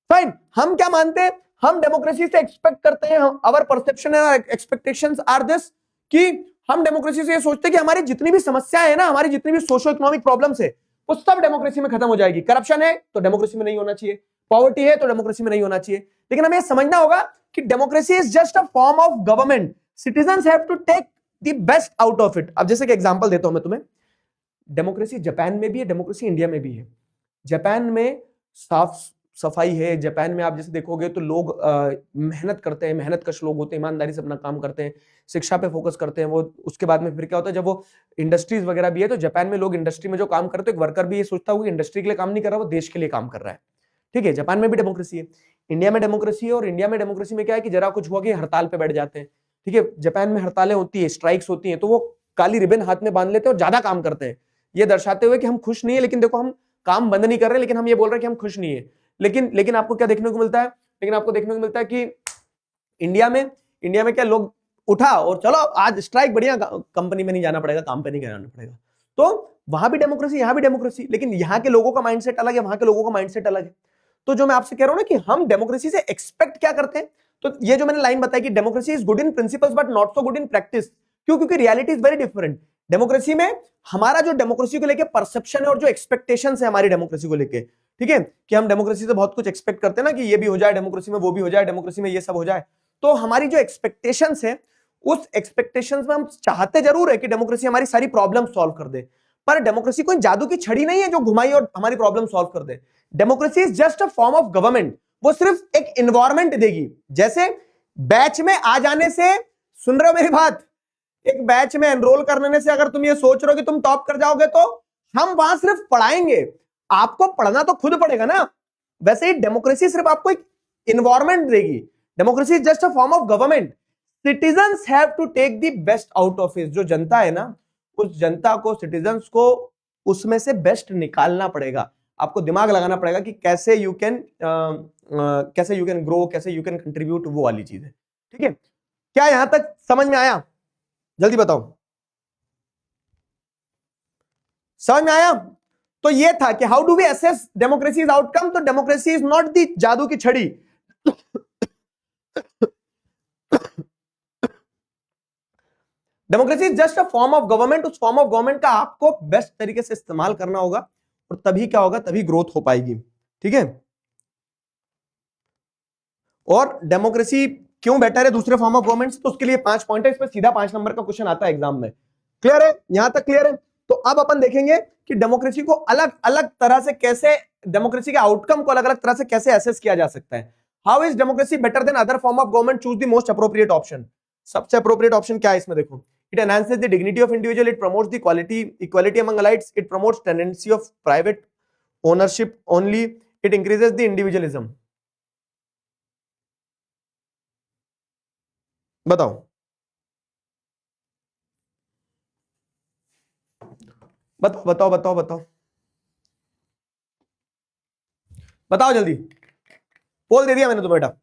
Fine, हम क्या मानते हैं? हम डेमोक्रेसी से एक्सपेक्ट करते हैं, our perception and expectations are this, कि हम डेमोक्रेसी से ये सोचते हैं कि हमारी जितनी भी समस्याएं हैं ना, हमारी जितनी भी सोशो इकोनॉमिक प्रॉब्लम्स है, वो सब डेमोक्रेसी में खत्म हो जाएगी। करप्शन है तो डेमोक्रेसी में नहीं होना चाहिए, पॉवर्टी है तो डेमोक्रेसी में नहीं होना चाहिए, लेकिन हमें समझना होगा कि democracy is just a form of government, citizens have to take the best out of it. अब जैसे कि एग्जांपल देता हूं मैं तुम्हें, डेमोक्रेसी जापान में भी है, डेमोक्रेसी इंडिया में भी है। जापान में साफ सफाई है, जापान में आप जैसे देखोगे तो लोग मेहनत करते हैं, मेहनतकश लोग होते हैं, ईमानदारी से अपना काम करते हैं, शिक्षा पे फोकस करते हैं वो। उसके बाद में फिर क्या होता है, जब वो इंडस्ट्रीज वगैरह भी है, तो जापान में लोग इंडस्ट्री में जो काम करते हैं, एक वर्कर भी ये सोचता है कि इंडस्ट्री के लिए काम नहीं कर रहा, वो देश के लिए काम कर रहा है। ठीक है, जापान में भी डेमोक्रेसी है, इंडिया में डेमोक्रेसी है। और इंडिया में डेमोक्रेसी में क्या है कि जरा कुछ हुआ कि हड़ताल पे बैठ जाते हैं। ठीक है, जापान में हड़तालें होती है, स्ट्राइक्स होती हैं, तो वो काली रिबन हाथ में बांध लेते हैं और ज्यादा काम करते हैं, ये दर्शाते हुए कि हम खुश नहीं है, लेकिन देखो हम काम बंद नहीं कर रहे, लेकिन हम ये बोल रहे हैं कि हम खुश नहीं है। लेकिन आपको क्या देखने को मिलता है, लेकिन आपको देखने को मिलता है कि इंडिया में क्या, लोग उठा और चलो आज स्ट्राइक, बढ़िया, कंपनी में नहीं जाना पड़ेगा, काम पे नहीं जाना पड़ेगा। तो वहां भी डेमोक्रेसी, यहां भी डेमोक्रेसी, लेकिन यहाँ के लोगों का माइंडसेट अलग है, वहां के लोगों का माइंडसेट अलग है। तो जो मैं आपसे कह रहा हूं ना कि हम डेमोक्रेसी से एक्सपेक्ट क्या करते हैं, तो ये जो मैंने लाइन बताई कि democracy is good in principles but not so good in practice. क्यों? क्योंकि reality is very different. Democracy में हमारा जो डेमोक्रेसी को लेके परसेप्शन है और जो एक्सपेक्टेशंस है हमारी डेमोक्रेसी को लेके, ठीक है, कि हम डेमोक्रेसी से बहुत कुछ एक्सपेक्ट करते हैं ना, कि ये भी हो जाए डेमोक्रेसी में, वो भी हो जाए डेमोक्रेसी में, ये सब हो जाए। तो हमारी जो एक्सपेक्टेशंस है, उस एक्सपेक्टेशंस में हम चाहते जरूर है कि डेमोक्रेसी हमारी सारी प्रॉब्लम सॉल्व कर दे, पर डेमोक्रेसी कोई जादू की छड़ी नहीं है जो घुमाई और हमारी प्रॉब्लम सॉल्व कर दे। Democracy is just a form of government. वो सिर्फ एक एनवायरनमेंट देगी। जैसे बैच में आ जाने से, सुन रहे हो मेरी बात, एक बैच में एनरोल करने से अगर तुम ये सोच रहे हो कि तुम टॉप कर जाओगे, तो हम वहां सिर्फ पढ़ाएंगे, आपको पढ़ना तो खुद पड़ेगा ना। वैसे ही डेमोक्रेसी सिर्फ आपको एक एनवायरनमेंट देगी। Democracy is just a form of government. Citizens have to take the best out of it. जो जनता है ना, उस जनता को, सिटीजंस को उसमें से बेस्ट निकालना पड़ेगा। आपको दिमाग लगाना पड़ेगा कि कैसे यू कैन ग्रो, कैसे यू कैन कंट्रीब्यूट, वो वाली चीज है। ठीक है, क्या यहां तक समझ में आया? जल्दी बताओ, समझ में आया? तो ये था कि how do we assess democracy is outcome. तो डेमोक्रेसी इज नॉट दी जादू की छड़ी। Democracy is just a form of government. उस फॉर्म ऑफ गवर्नमेंट का आपको बेस्ट तरीके से इस्तेमाल करना होगा, और तभी क्या होगा, तभी ग्रोथ हो पाएगी। ठीक है, और डेमोक्रेसी क्यों बेटर है दूसरे फॉर्म ऑफ गवर्नमेंट से, तो उसके लिए 5 पॉइंट है। इसमें सीधा 5 नंबर का क्वेश्चन आता है एग्जाम में। क्लियर है? यहां तक क्लियर है? तो अब अपन देखेंगे कि डेमोक्रेसी को अलग अलग तरह से कैसे, डेमोक्रेसी के आउटकम को अलग अलग तरह से कैसे असेस किया जा सकता है। How is democracy better than other form of government? Choose the most appropriate option. सबसे अप्रोप्रिएट ऑप्शन क्या है इसमें? देखो, it enhances the dignity of individual, it promotes the equality among rights, it promotes tendency of private ownership only, it increases the individualism. बताओ, बताओ बताओ बताओ बताओ बताओ जल्दी। पोल दे दिया मैंने तो बेटा।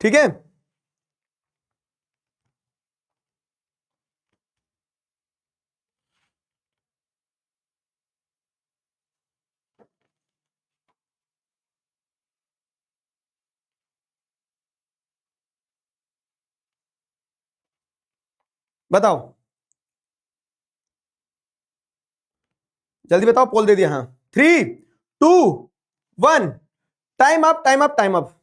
ठीक है, बताओ जल्दी बताओ। पोल दे दिया। हाँ, 3, 2, 1, time up time up time up.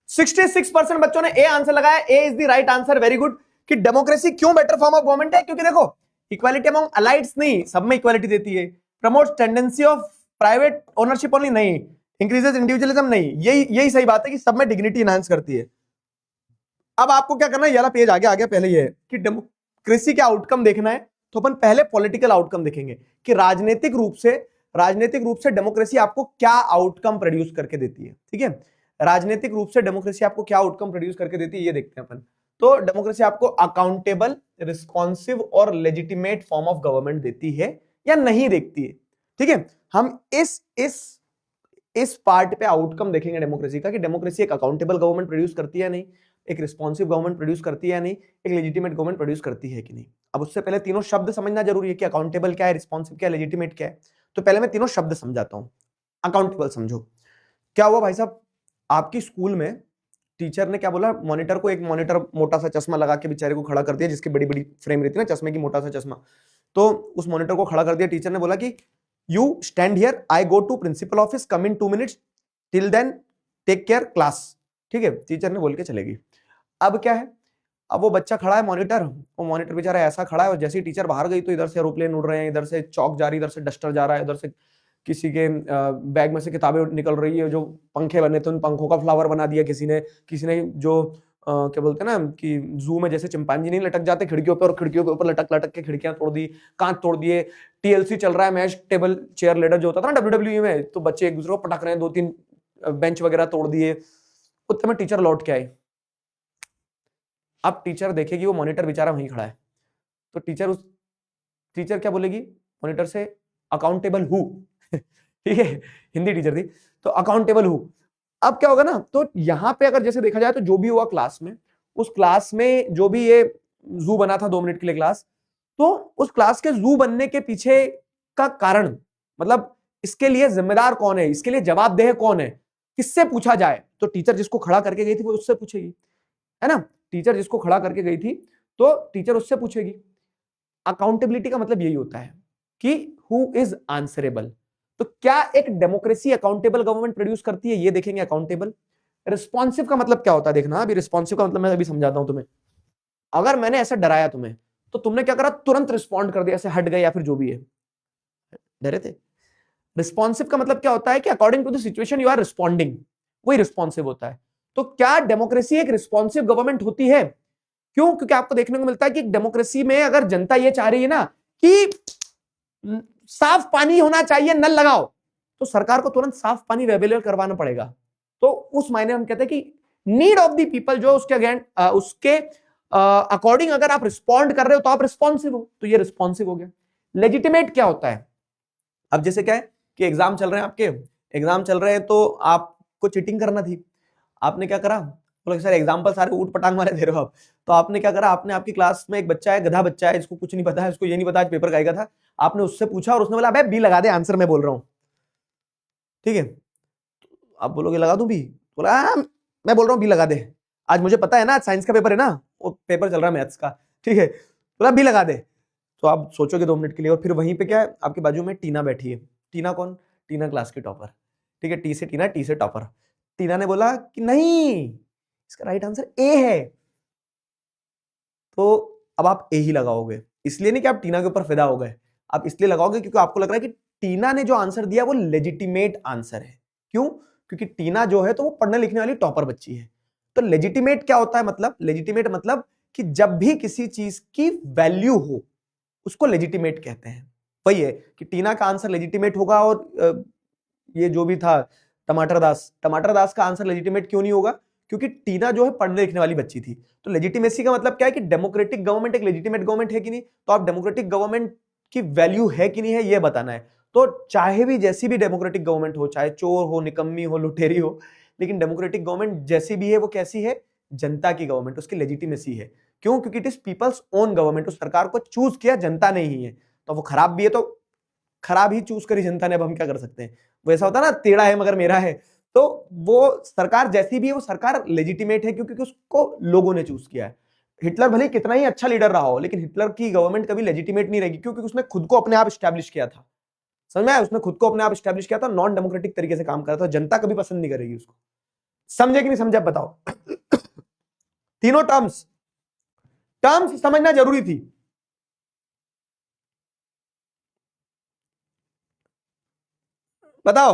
66% बच्चों ने ए आंसर लगाया। A is the right answer, very good. कि डेमोक्रेसी क्यों बेटर फॉर्म ऑफ गवर्नमेंट है? क्योंकि देखो, इक्वालिटी अमंग अलाइड्स नहीं, सब में इक्वालिटी देती है, promotes tendency of private ownership only नहीं, इंक्रीजेस इंडिविजुअलिज्म नहीं। यही सही बात है कि सब में डिग्निटी इनहांस करती है। अब आपको क्या करना है, ये वाला पेज आगे आ गया। पहले ये है कि डेमोक्रेसी के आउटकम देखना है, तो अपन पहले पॉलिटिकल आउटकम देखेंगे कि राजनीतिक रूप से डेमोक्रेसी आपको क्या आउटकम प्रोड्यूस करके देती है। ठीक है, राजनीतिक रूप से डेमोक्रेसी आपको क्या आउटकम प्रोड्यूस करके देती है, ये देखते हैं अपन। तो डेमोक्रेसी आपको अकाउंटेबल, रिस्पॉन्सिव और लेजिटिमेट फॉर्म ऑफ गवर्नमेंट देती है या नहीं देखती है। ठीक है, हम इस पार्ट पे आउटकम देखेंगे डेमोक्रेसी का, कि डेमोक्रेसी एक अकाउंटेबल गवर्नमेंट प्रोड्यूस करती है या नहीं, एक रिस्पॉन्सिव गवर्नमेंट प्रोड्यूस करती है या नहीं, एक लेजिटिमेट गवर्नमेंट प्रोड्यूस करती है कि नहीं। अब उससे पहले तीनों शब्द समझना जरूरी है कि अकाउंटेबल क्या है, रिस्पॉन्सिव क्या है, लेजिटिमेट क्या है। तो पहले मैं तीनों शब्द समझाता हूं। अकाउंटेबल समझो। क्या हुआ भाई साहब, आपकी स्कूल में टीचर ने क्या बोला, मॉनिटर को, एक मॉनिटर मोटा सा चश्मा लगा के बेचारे को खड़ा कर दिया, जिसकी बड़ी बड़ी फ्रेम रहती है ना चश्मे की, मोटा सा चश्मा, तो उस मॉनिटर को खड़ा कर दिया। टीचर ने बोला कि you stand here, I go to principal office, come in 2 minutes, till then take care class. ठीक है, टीचर ने बोल के चलेगी। अब क्या है, अब वो बच्चा खड़ा है, मॉनिटर, वो मॉनिटर बेचारा ऐसा खड़ा है, और जैसे ही टीचर बाहर गई तो इधर से एरोप्लेन उड़ रहे हैं, इधर से चौक जा रही, इधर से डस्टर जा रहा है, इधर से किसी के बैग में से किताबें निकल रही है, जो पंखे बने थे उन पंखों का फ्लावर बना दिया किसी ने जो क्या बोलते हैं ना कि जू में जैसे चिंपांजी नहीं लटक जाते खिड़कियों पे, और खिड़कियों के ऊपर लटक लटक के खिड़कियां तोड़ दी, कांच तोड़ दिए। टीएलसी चल रहा है, मैच टेबल चेयर लेडर जो होता था ना डब्ल्यूडब्ल्यूई में, तो बच्चे एक दूसरे को पटक रहे हैं, 2-3 बेंच वगैरह तोड़ दिए। उतने में टीचर लौट के आई। अब टीचर देखेगी वो मॉनिटर बेचारा वहीं खड़ा है, तो टीचर क्या बोलेगी मॉनिटर से, अकाउंटेबल हु। ठीक है, हिंदी टीचर थी, तो अकाउंटेबल हु। अब क्या होगा ना, तो यहां पे अगर जैसे देखा जाए तो जो भी हुआ क्लास में, उस क्लास में जो भी ये जू बना था 2 मिनट के लिए क्लास, तो उस क्लास के जू बनने के पीछे का कारण, मतलब इसके लिए जिम्मेदार कौन है, इसके लिए जवाबदेह कौन है, किससे पूछा जाए, तो टीचर जिसको खड़ा करके गई थी वो उससे पूछेगी, है ना। टीचर जिसको खड़ा करके गई थी तो टीचर उससे पूछेगी। अकाउंटेबिलिटी का मतलब यही होता है कि हु इज आंसरेबल। तो क्या एक डेमोक्रेसी अकाउंटेबल गवर्नमेंट प्रोड्यूस करती है, ये देखेंगे। अकाउंटेबल। रिस्पॉन्सिव का मतलब क्या होता है, देखना अभी रिस्पॉन्सिव का मतलब मैं अभी समझाता हूं तुम्हें। अगर मैंने ऐसा डराया तुम्हें तो तुमने क्या करा, तुरंत रिस्पॉन्ड कर दिया, ऐसे हट गए या फिर जो भी है, डरे थे। रिस्पॉन्सिव का मतलब क्या होता है कि according to the situation you are responding, वही रिस्पॉन्सिव होता है। तो क्या डेमोक्रेसी एक रिस्पॉन्सिव गवर्नमेंट होती है? क्यों? क्योंकि आपको देखने को मिलता है कि डेमोक्रेसी में अगर जनता ये चाह रही है ना कि साफ पानी होना चाहिए, नल लगाओ, तो सरकार को तुरंत साफ पानी अवेलेबल करवाना पड़ेगा। तो उस मायने हम कहते हैं कि नीड ऑफ द पीपल जो उसके अगेंस्ट उसके अकॉर्डिंग अगर आप रिस्पॉन्ड कर रहे हो तो आप रिस्पॉन्सिव हो, तो ये रिस्पॉन्सिव हो गया। लेजिटिमेट क्या होता है? अब जैसे क्या है कि एग्जाम चल रहे हैं, आपके एग्जाम चल रहे हैं तो आपको चीटिंग करना थी, आपने क्या करा, बोला सर एग्जाम्पल सारे ऊट पटांग वाले दे रहे हो आप, तो आपने क्या करा, आपने आपकी क्लास में एक बच्चा है, गधा बच्चा है, इसको कुछ नहीं पता है, इसको ये नहीं पता आज पेपर गाएगा था, आपने उससे पूछा और उसने बोला अबे बी लगा दे, आंसर मैं बोल रहा हूं। ठीक है, आप बोलोगे लगा दूं बी, बोला मैं बोल रहा हूं बी लगा दे, आज मुझे पता है ना, आज साइंस का पेपर है ना, वो पेपर चल रहा है मैथ्स का, ठीक है, बोला बी लगा दे। तो आप सोचोगे 2 मिनट के लिए, और फिर वहीं पे क्या है, आपके बाजू में टीना बैठी है। टीना कौन? टीना क्लास की टॉपर। ठीक है, टी से टीना, टी से टॉपर। टीना ने बोला कि नहीं, इसका राइट आंसर ए है, तो अब आप ए ही लगाओगे। इसलिए नहीं कि आप टीना के ऊपर फिदा हो गए, आप इसलिए लगाओगे क्योंकि आपको लग रहा है कि टीना ने जो आंसर दिया वो लेजिटिमेट आंसर है। क्यों? क्योंकि टीना जो है तो वो पढ़ने लिखने वाली टॉपर बच्ची है। तो लेजिटिमेट क्या होता है, मतलब लेजिटिमेट मतलब कि जब भी किसी चीज की वैल्यू हो उसको लेजिटिमेट कहते हैं। वही है कि टीना का आंसर लेजिटिमेट होगा, और ये जो भी था टमाटर दास का आंसर लेजिटिमेट क्यों नहीं होगा? क्योंकि टीना जो है पढ़ने लिखने वाली बच्ची थी। तो लेजिटिमेसी का मतलब क्या है कि डेमोक्रेटिक गवर्नमेंट एक लेजिटिमेट गवर्नमेंट है कि नहीं, तो आप डेमोक्रेटिक गवर्नमेंट की वैल्यू है कि नहीं है ये बताना है। तो चाहे भी जैसी भी डेमोक्रेटिक गवर्नमेंट हो, चाहे चोर हो, निकम्मी हो, लुटेरी हो, लेकिन डेमोक्रेटिक गवर्नमेंट जैसी भी है वो कैसी है? जनता की गवर्नमेंट, उसकी लेजिटिमेसी है। क्यों? क्योंकि it is people's own government, उस सरकार को चूज किया जनता ने ही है। तो वो खराब भी है तो खराब ही चूज करी जनता ने, अब हम क्या कर सकते हैं। वैसा होता है ना, टेढ़ा है मगर मेरा है, तो वो सरकार जैसी भी है वो सरकार लेजिटिमेट है क्योंकि उसको लोगों ने चूज किया है। हिटलर भले कितना ही अच्छा लीडर रहा हो, लेकिन हिटलर की गवर्नमेंट कभी लेजिटिमेट नहीं रहेगी, क्योंकि उसने खुद को अपने आप स्टैब्लिश किया था। समझ में आया? उसने खुद को अपने आप स्टैब्लिश किया था, नॉन डेमोक्रेटिक तरीके से काम कर रहा था, जनता कभी पसंद नहीं करेगी उसको। समझे कि नहीं समझे बताओ? तीनों टर्म्स समझना जरूरी थी। बताओ।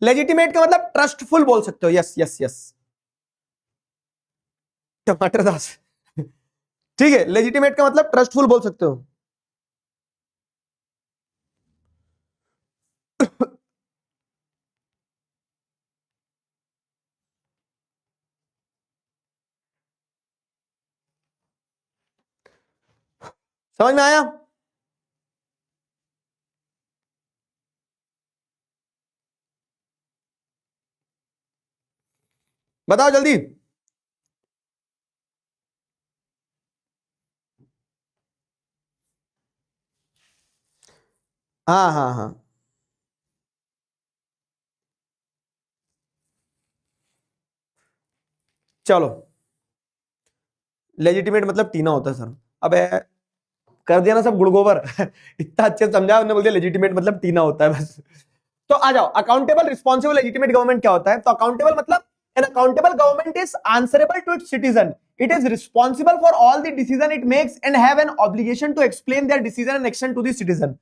लेजिटिमेट का मतलब ट्रस्टफुल बोल सकते हो, यस यस यस, टमाटर दास। ठीक है, लेजिटिमेट का मतलब ट्रस्टफुल बोल सकते हो। समझ में आया? बताओ जल्दी। हाँ हाँ हाँ, चलो, लेजिटिमेट मतलब टीना होता है सर। अब कर दिया ना सब गुड़ गोबर इतना अच्छे से समझा, उन्होंने बोल दिया लेजिटिमेट मतलब टीना होता है बस। तो आ जाओ, अकाउंटेबल, रिस्पॉन्सिबल, लेजिटिमेट गवर्नमेंट क्या होता है? तो अकाउंटेबल मतलब an accountable government is answerable to its citizen. It is responsible for all the decision it makes and have an obligation to explain their decision and action to the citizen.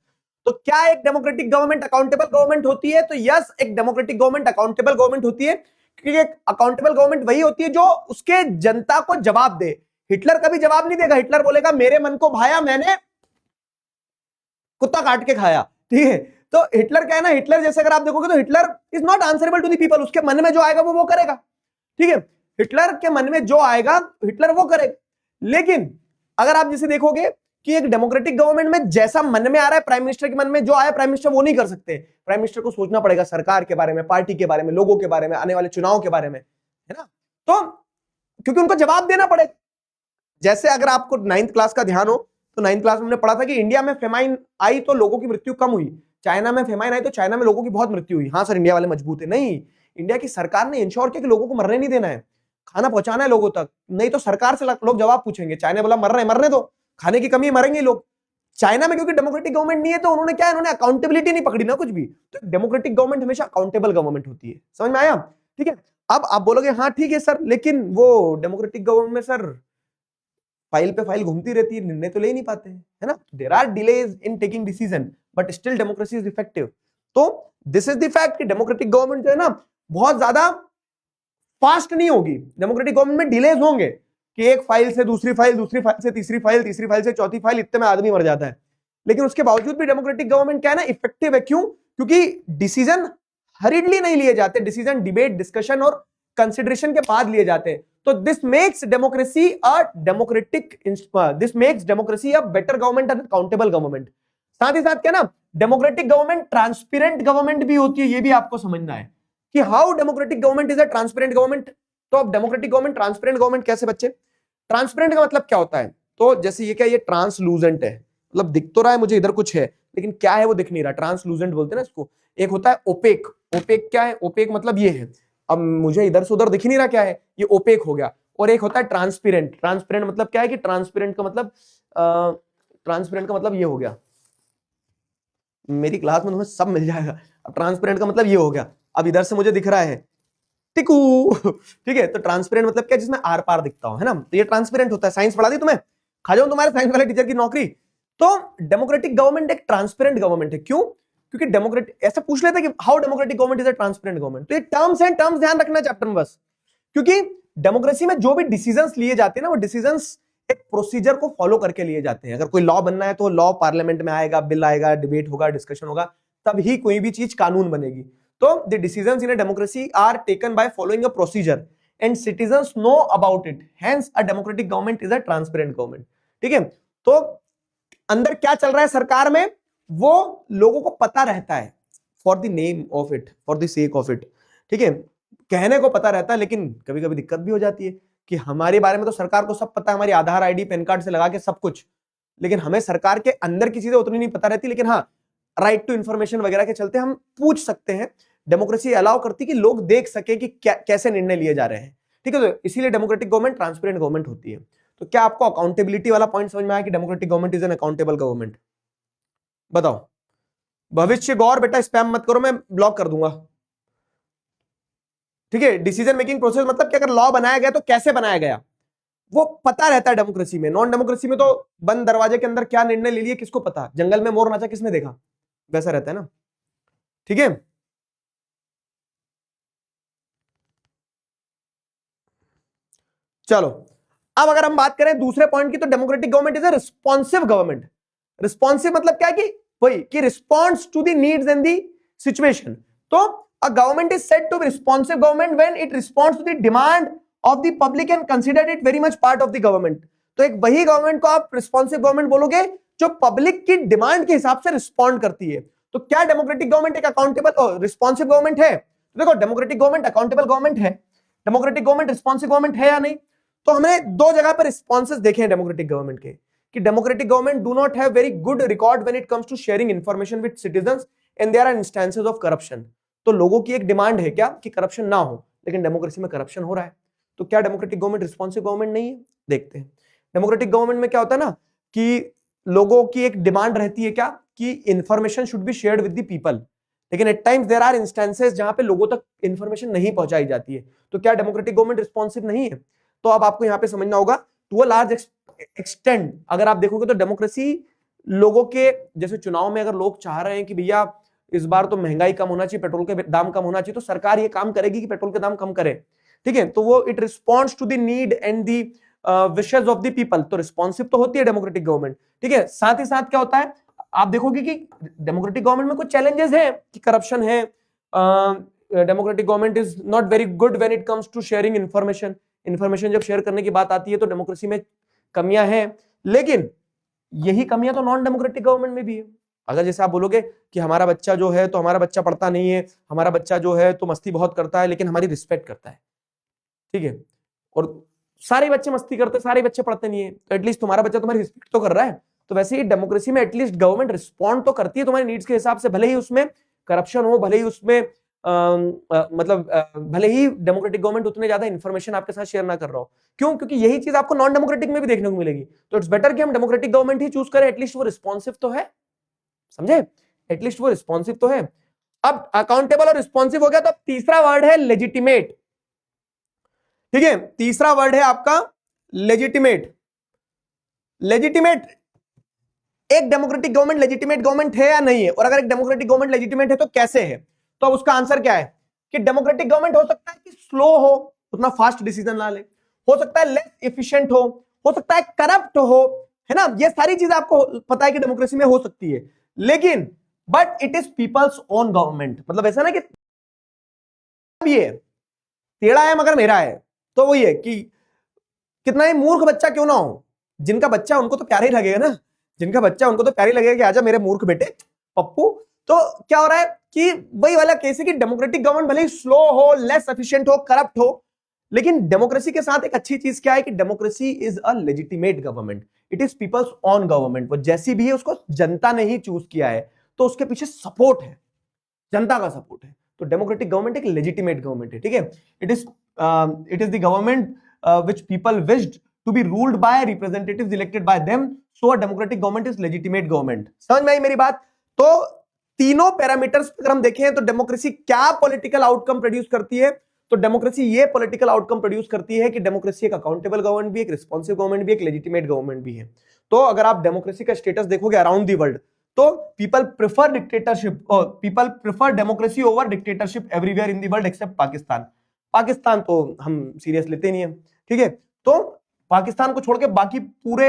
तो क्या एक democratic government accountable government होती है? तो yes, एक democratic government accountable government होती है, क्योंकि एक अकाउंटेबल गवर्नमेंट वही होती है जो उसके जनता को जवाब दे। हिटलर कभी जवाब नहीं देगा, हिटलर बोलेगा मेरे मन को भाया, मैंने कुत्ता काट के खाया, ठीक है। तो हिटलर क्या है ना, हिटलर जैसे अगर आप देखोगे तो Hitler is not answerable to the people, उसके मन में जो आएगा वो करेगा, ठीक है। हिटलर के मन में जो आएगा हिटलर वो करेगा। लेकिन अगर आप जैसे देखोगे कि एक डेमोक्रेटिक गवर्नमेंट में जैसा मन में आ रहा है, प्राइम मिनिस्टर के मन में जो आया प्राइम मिनिस्टर वो नहीं कर सकते। प्राइम मिनिस्टर को सोचना पड़ेगा सरकार के बारे में, पार्टी के बारे में, लोगों के बारे में, आने वाले चुनाव के बारे में, है ना। तो क्योंकि उनको जवाब देना पड़ेगा। जैसे अगर आपको 9th क्लास का ध्यान हो तो 9th क्लास में हमने पढ़ा था कि इंडिया में फेमाइन आई तो लोगों की मृत्यु कम हुई, चाइना में फेमाइन आई तो चाइना में लोगों की बहुत मृत्यु हुई। हाँ सर, इंडिया वाले मजबूत है। नहीं, इंडिया की सरकार ने इंश्योर किया कि लोगों को मरने नहीं देना है, खाना पहुंचाना है लोगों तक, नहीं तो सरकार से लोग जवाब पूछेंगे। चाइना बोला मर रहे मरने दो, खाने की कमी मरेंगे लोग। चाइना में क्योंकि डेमोक्रेटिक गवर्नमेंट नहीं है तो उन्होंने क्या, इन्होंने अकाउंटेबिलिटी नहीं पकड़ी ना कुछ भी। तो डेमोक्रेटिक गवर्नमेंट हमेशा अकाउंटेबल गवर्नमेंट होती है। समझ में आया? ठीक है। अब आप बोलोगे हाँ ठीक है सर, लेकिन वो डेमोक्रेटिक गवर्नमेंट में सर फाइल पे फाइल घूमती रहती है, निर्णय तो ले नहीं पाते हैं, है ना। There are delays in taking decision but still democracy is effective. तो दिस इज द फैक्ट कि डेमोक्रेटिक गवर्नमेंट जो है ना बहुत ज्यादा फास्ट नहीं होगी। डेमोक्रेटिक गवर्नमेंट में डिलेज होंगे कि एक फाइल से दूसरी फाइल, दूसरी फाइल से तीसरी फाइल, तीसरी फाइल से चौथी फाइल, इतने में आदमी मर जाता है। लेकिन उसके बावजूद भी डेमोक्रेटिक गवर्नमेंट क्या है ना, इफेक्टिव है। क्यों? क्योंकि डिसीजन हरीडली नहीं लिए जाते, डिसीजन डिबेट, डिस्कशन और कंसिडरेशन के बाद लिए जाते हैं। तो this makes democracy a democratic, this makes democracy a better government and accountable government. साथ ही साथ क्या ना, डेमोक्रेटिक गवर्नमेंट ट्रांसपेरेंट गवर्नमेंट भी होती है। ये भी आपको समझना है कि how democratic government is a transparent government. तो अब डेमोक्रेटिक गवर्नमेंट ट्रांसपेरेंट गवर्नमेंट कैसे बच्चे? ट्रांसपेरेंट का मतलब क्या होता है? तो जैसे ये क्या, ये ट्रांसलूजेंट है, मतलब दिख तो रहा है मुझे इधर कुछ है लेकिन क्या है वो दिख नहीं रहा, ट्रांसलूजेंट बोलते हैं ना इसको। एक होता है ओपेक। ओपेक क्या है? ओपेक मतलब ये है, अब मुझे इधर से उधर दिख नहीं रहा क्या है, ये ओपेक हो गया। और एक होता है ट्रांसपेरेंट। ट्रांसपेरेंट मतलब क्या है कि ट्रांसपेरेंट का मतलब ये हो गया, मेरी क्लास में तुम्हें सब मिल जाएगा। अब ट्रांसपेरेंट का मतलब ये हो गया, अब इधर से मुझे दिख रहा है टिकू, ठीक है। तो ट्रांसपेरेंट मतलब क्या, जिसमें आर पार दिखता हो, है ना। तो ये ट्रांसपेरेंट होता है। साइंस पढ़ा दी तुम्हें, खा जाऊं तुम्हारे साइंस वाले टीचर की नौकरी। तो डेमोक्रेटिक गवर्नमेंट एक ट्रांसपेरेंट गवर्नमेंट है। क्यों? क्योंकि डेमोक्रेटिक, ऐसा पूछ लेते कि how democratic government is a transparent government. तो ये टर्म्स हैं, टर्म्स ध्यान रखना चैप्टर में बस। क्योंकि डेमोक्रेसी में जो भी डिसीजंस लिए जाते हैं ना, वो डिसीजंस एक प्रोसीजर को फॉलो करके लिए जाते हैं। अगर कोई लॉ बनना है तो लॉ पार्लियामेंट में आएगा, बिल आएगा, डिबेट होगा, डिस्कशन होगा, तब ही कोई भी चीज कानून बनेगी। तो the decisions in a democracy are taken by following a procedure and citizens know about it, hence a democratic government is a transparent government. ठीक है। तो अंदर क्या चल रहा है सरकार में वो लोगों को पता रहता है, for the name of it, for the sake of it. ठीक है, कहने को पता रहता है, लेकिन कभी कभी दिक्कत भी हो जाती है कि हमारे बारे में तो सरकार को सब पता है, हमारी आधार आईडी पैन कार्ड से लगा के सब कुछ, लेकिन हमें सरकार के अंदर की चीजें उतनी नहीं पता रहती। लेकिन हाँ, राइट टू इंफॉर्मेशन वगैरह के चलते हम पूछ सकते हैं। डेमोक्रेसी अलाउ करती कि लोग देख सके कि कैसे निर्णय लिए जा रहे हैं। ठीक है, तो इसीलिए डेमोक्रेटिक गवर्नमेंट ट्रांसपेरेंट गवर्नमेंट होती है। तो क्या आपको अकाउंटेबिलिटी वाला पॉइंट समझ में आया कि democratic government is an accountable government? बताओ। भविष्य गौर बेटा, स्पैम मत करो, मैं ब्लॉक कर दूंगा। ठीक है, डिसीजन मेकिंग प्रोसेस मतलब कि अगर लॉ बनाया गया तो कैसे बनाया गया वो पता रहता है डेमोक्रेसी में। नॉन डेमोक्रेसी में तो बंद दरवाजे के अंदर क्या निर्णय ले लिए किसको पता, जंगल में मोर नाचा किसने देखा, वैसा रहता है ना। ठीक है, चलो अब अगर हम बात करें दूसरे पॉइंट की, तो democratic government is a responsive government. Responsive मतलब क्या है कि वही कि response to the needs and the situation. तो a government is said to be responsive government when it responds to the demand of the public and considered it very much part of the government. तो एक वही government को आप responsive government बोलोगे जो public की demand के हिसाब से रिस्पॉन्ड करती है। तो क्या डेमोक्रेटिक गवर्नमेंट एक अकाउंटेबल रिस्पॉन्सिव गवर्नमेंट है? तो देखो, डेमोक्रेटिक गवर्नमेंट अकाउंटेबल गवर्नमेंट है, डेमोक्रेटिक गवर्नमेंट रिस्पॉन्सिव गवर्नमेंट है या नहीं? तो हमने दो जगह पर रिस्पॉन्सेस देखे हैं डेमोक्रेटिक गवर्नमेंट के, कि democratic government do not have very good record when it comes to sharing information with citizens and there are instances of corruption. तो लोगों की एक डिमांड है क्या कि करप्शन ना हो, लेकिन डेमोक्रेसी में करप्शन हो रहा है। तो क्या डेमोक्रेटिक गवर्नमेंट रिस्पॉन्सिव गवर्नमेंट नहीं है? देखते हैं। डेमोक्रेटिक गवर्नमेंट में क्या होता है ना कि लोगों की एक डिमांड रहती है क्या कि information should be shared with the people, लेकिन at times there are instances जहां पे लोगों तक इंफॉर्मेशन नहीं पहुंचाई जाती है। तो क्या डेमोक्रेटिक गवर्नमेंट रिस्पॉन्सिव नहीं है? तो अब आपको यहां पे समझना होगा टू अ लार्ज एक्सटेंड अगर आप देखोगे तो डेमोक्रेसी लोगों के, जैसे चुनाव में अगर लोग चाह रहे हैं कि भैया इस बार तो महंगाई कम होना चाहिए, पेट्रोल के दाम कम होना चाहिए, तो सरकार ये काम करेगी कि पेट्रोल के दाम कम करे, ठीक है? तो वो it responds to the need and the wishes of the people, तो रिस्पॉन्सिव तो होती है डेमोक्रेटिक गवर्नमेंट, ठीक है? साथ ही साथ क्या होता है, आप देखोगे कि डेमोक्रेटिक गवर्नमेंट में कुछ चैलेंजेस है कि करप्शन है, democratic government is not very good when it comes to sharing information जब शेयर करने की बात आती है तो डेमोक्रेसी में कमियां हैं, लेकिन यही कमियां तो नॉन डेमोक्रेटिक गवर्नमेंट में भी है। अगर जैसे आप बोलोगे कि हमारा बच्चा जो है तो हमारा बच्चा पढ़ता नहीं है, हमारा बच्चा जो है तो मस्ती बहुत करता है लेकिन हमारी रिस्पेक्ट करता है, ठीक है, और सारे बच्चे मस्ती करते, सारे बच्चे पढ़ते नहीं है, तो एटलीस्ट तुम्हारा बच्चा तुम्हारी रिस्पेक्ट तो कर रहा है। तो वैसे ही डेमोक्रेसी में एटलीस्ट गवर्नमेंट रिस्पॉन्ड तो करती है तुम्हारी नीड्स के हिसाब से, भले ही उसमें करप्शन हो, भले ही उसमें भले ही डेमोक्रेटिक गवर्नमेंट उतने ज्यादा इंफॉर्मेशन आपके साथ शेयर ना कर रहा हो। क्यों? क्योंकि यही चीज आपको नॉन डेमोक्रेटिक में भी देखने को मिलेगी। तो इट्स बेटर कि हम डेमोक्रेटिक गवर्नमेंट ही चूज करें, एटलीस्ट वो रिस्पॉन्सिव तो है, समझे? एटलीस्ट वो रिस्पॉन्सिव तो है। अब अकाउंटेबल और रिस्पॉन्सिव हो गया, तो अब तीसरा वर्ड है लेजिटिमेट, ठीक है? तीसरा वर्ड है आपका लेजिटिमेट। लेजिटिमेट, एक डेमोक्रेटिक गवर्नमेंट लेजिटिमेट गवर्नमेंट है या नहीं है? और अगर एक डेमोक्रेटिक गवर्नमेंट लेजिटिमेट है तो कैसे है? तो अब उसका आंसर क्या है कि डेमोक्रेटिक गवर्नमेंट हो सकता है कि स्लो हो, उतना फास्ट डिसीजन ना ले, हो सकता है लेस एफिशिएंट हो सकता है करप्ट हो, है ना? ये सारी चीजें आपको पता है कि डेमोक्रेसी में हो सकती है, लेकिन but it is people's own government. मतलब ऐसा ना कि ये तेरा है मगर मेरा है, तो वही है कि कितना ही मूर्ख बच्चा क्यों ना हो, जिनका बच्चा उनको तो प्यारे ही लगेगा ना, जिनका बच्चा उनको तो प्यारे लगेगा कि आजा मेरे मूर्ख बेटे पप्पू। तो क्या हो रहा है कि वही वाला केस है कि डेमोक्रेटिक गवर्नमेंट भले ही स्लो हो, लेस एफिशिएंट हो, करप्ट हो, लेकिन डेमोक्रेसी के साथ एक अच्छी चीज क्या है कि democracy is a legitimate government, it is people's own government. वो जैसी भी है उसको जनता ने ही चूज किया है, तो उसके पीछे सपोर्ट है, जनता का सपोर्ट है। तो डेमोक्रेटिक गवर्नमेंट एक लेजिटिमेट गवर्नमेंट है, ठीक है? It is the government which people wished to be ruled by representatives elected by them, so a democratic government is legitimate government। समझ में आई मेरी बात? तो तीनों पैरामीटर्स अगर हम देखें तो डेमोक्रेसी क्या पॉलिटिकल आउटकम प्रोड्यूस करती है, तो डेमोक्रेसी ये पॉलिटिकल आउटकम प्रोड्यूस करती है कि डेमोक्रेसी एक अकाउंटेबल गवर्नमेंट भी, एक रिस्पॉन्सिव गवर्नमेंट भी, एक लेजिटिमेट गवर्नमेंट भी है। तो अगर आप डेमोक्रेसी का स्टेटस देखोगे अराउंड द वर्ल्ड, तो people prefer dictatorship, people prefer democracy over dictatorship everywhere in the world accept Pakistan. Pakistan तो हम सीरियस लेते नहीं है, ठीक है? तो पाकिस्तान को छोड़ के बाकी पूरे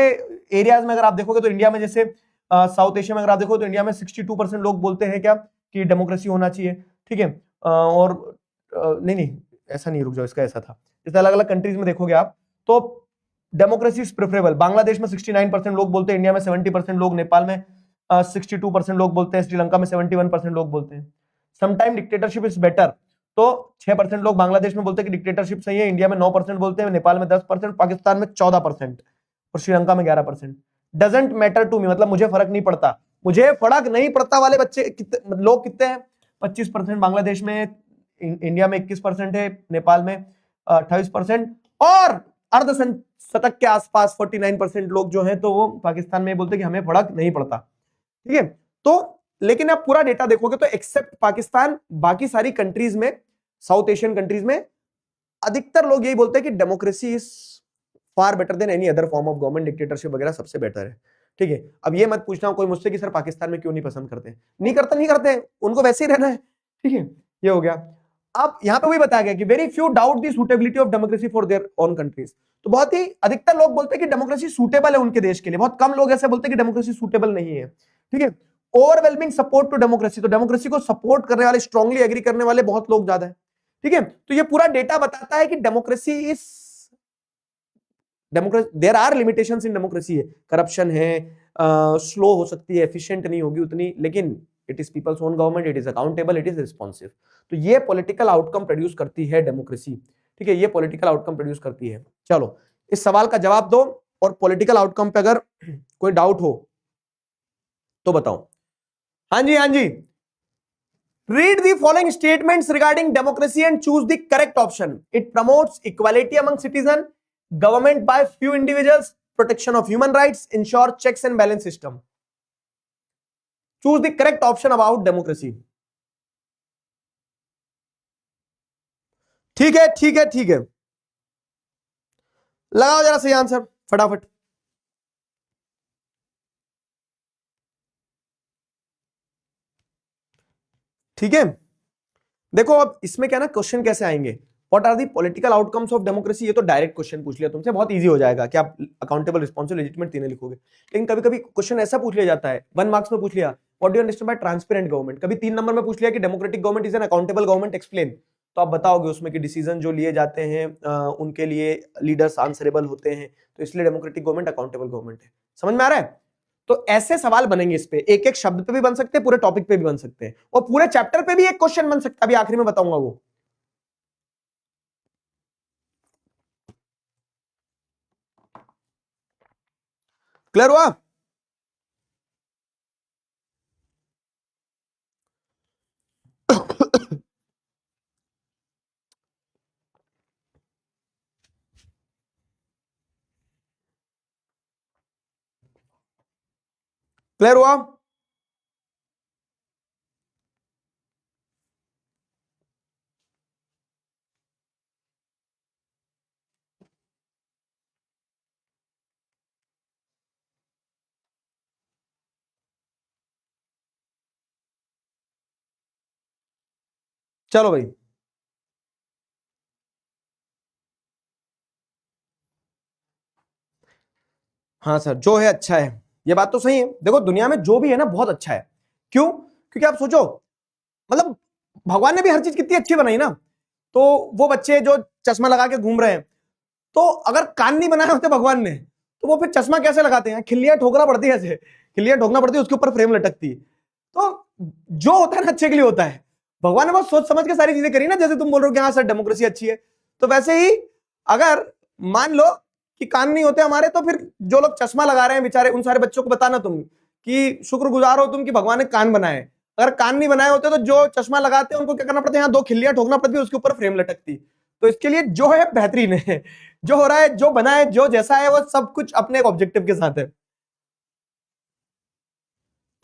एरियाज में अगर आप देखोगे तो इंडिया में, जैसे साउथ एशिया में अगर आप देखो तो इंडिया में 62% लोग बोलते हैं क्या कि डेमोक्रेसी होना चाहिए, ठीक है? और नहीं ऐसा नहीं, रुक जाओ, इसका ऐसा था। जैसे अलग अलग कंट्रीज में देखोगे आप तो डेमोक्रेसी इज प्रेफरेबल। बांग्लादेश में 69% लोग बोलते हैं, इंडिया में 70% लोग, नेपाल में 62% लोग बोलते हैं, श्रीलंका में 71% लोग बोलते हैं। समटाइम डिक्टेटरशिप इज बेटर, तो 6% लोग बांग्लादेश में बोलते हैं कि डिक्टेटरशिप सही है, इंडिया में 9% बोलते हैं, नेपाल में 10%, पाकिस्तान में 14% और श्रीलंका में 11%। डजंट मैटर टू मी, मतलब मुझे फर्क नहीं पड़ता, मुझे फर्क नहीं पड़ता वाले बच्चे लोग कितने हैं? 25% बांग्लादेश में, इंडिया में 21% है, नेपाल में 28% और अर्धशतक के आसपास 49% लोग जो हैं तो वो पाकिस्तान में बोलते हैं कि हमें फर्क नहीं पड़ता, ठीक है? तो लेकिन आप पूरा डेटा देखोगे तो एक्सेप्ट पाकिस्तान, बाकी सारी कंट्रीज में, साउथ एशियन कंट्रीज में अधिकतर लोग यही बोलते हैं कि democracy is far better than any other form of government, dictatorship वगैरह सबसे बेटर है, ठीक है? अब ये मत पूछना कोई मुझसे कि सर पाकिस्तान में क्यों नहीं पसंद करते, नहीं करते, उनको वैसे ही रहना है, ठीक है? ये हो गया। अब यहां पे वही बताया गया कि very few doubt the suitability of democracy for their own countries. तो बहुत ही अधिकतर लोग बोलते हैं कि डेमोक्रेसी सूटेबल है उनके देश के लिए, बहुत कम लोग ऐसे बोलते हैं कि डेमोक्रेसी सूटेबल नहीं है, ठीक है? ओवरवेलमिंग सपोर्ट टू डेमोक्रेसी, तो डेमोक्रेसी को सपोर्ट करने वाले, स्ट्रांगली एग्री करने वाले बहुत लोग ज्यादा है, ठीक है? तो ये पूरा डेटा बताता है कि democracy is there are limitations in democracy है, करप्शन है, स्लो हो सकती है, एफिशिएंट नहीं होगी उतनी, लेकिन it is people's own government, it is accountable, it is responsive. तो ये पॉलिटिकल आउटकम प्रोड्यूस करती है डेमोक्रेसी, ठीक है? ये पॉलिटिकल आउटकम प्रोड्यूस करती है। चलो इस सवाल का जवाब दो, और पॉलिटिकल आउटकम पे अगर कोई डाउट हो तो बताओ। हाँ जी, हाँ जी, Read the following statements regarding democracy and choose the correct option. It promotes equality among citizens, government by few individuals, protection of human rights, ensure checks and balance system. Choose the correct option about democracy. ठीक है, ठीक है, ठीक है, लगाओ जरा सही answer फटाफट। ठीक है, देखो अब इसमें क्या ना, क्वेश्चन कैसे आएंगे, what are the political outcomes of democracy, ये तो डायरेक्ट क्वेश्चन पूछ लिया तुमसे, बहुत इजी हो जाएगा कि आप अकाउंटेबल, रिस्पॉन्सिबल, लेजिटिमेट तीनों लिखोगे। लेकिन कभी कभी क्वेश्चन ऐसा पूछ लिया जाता है, 1 मार्क्स में पूछ लिया, what do you understand by transparent government, कभी 3 नंबर में पूछ लिया कि democratic government is an accountable government, explain. तो आप बताओगे उसमें कि डिसीजन जो लिए जाते हैं उनके लिए लीडर्स आंसरेबल होते हैं, तो इसलिए डेमोक्रेटिक गवर्नमेंट अकाउंटेबल गवर्नमेंट है। समझ में आ रहा है? तो ऐसे सवाल बनेंगे इस पे, एक एक शब्द पे भी बन सकते हैं, पूरे टॉपिक पे भी बन सकते हैं, और पूरे चैप्टर पे भी एक क्वेश्चन बन सकता है, अभी आखिरी में बताऊंगा वो। क्लियर हुआ? क्लियर हुआ? चलो भाई, हाँ सर, जो है अच्छा है, ये बात तो सही है। देखो दुनिया में जो भी है ना बहुत अच्छा है, क्यों? क्योंकि आप सोचो, मतलब भगवान ने भी हर चीज कितनी अच्छी बनाई ना। तो वो बच्चे जो चश्मा लगा के घूम रहे हैं, तो अगर कान नहीं बनाए होते भगवान ने, तो वो फिर चश्मा कैसे लगाते हैं? खिल्लियां ठोकना पड़ती है, ऐसे खिल्लियां ठोकना पड़ती है, उसके ऊपर फ्रेम लटकती है। तो जो होता है ना अच्छे के लिए होता है। भगवान ने बहुत सोच समझ के सारी चीजें करी ना, जैसे तुम बोल रहे हो कि हाँ सर डेमोक्रेसी अच्छी है, तो वैसे ही अगर मान लो कि कान नहीं होते हमारे, तो फिर जो लोग चश्मा लगा रहे हैं बेचारे, उन सारे बच्चों को बताना तुम कि शुक्रगुजार हो तुम कि भगवान ने कान बनाए। अगर कान नहीं बनाए होते तो जो चश्मा लगाते हैं उनको क्या करना पड़ता है? यहाँ 2 खिल्लियां ठोकना पड़ती है, उसके ऊपर फ्रेम लटकती। तो इसके लिए जो है बेहतरीन है, जो हो रहा है, जो बना है, जो जैसा है, वो सब कुछ अपने एक ऑब्जेक्टिव के साथ है।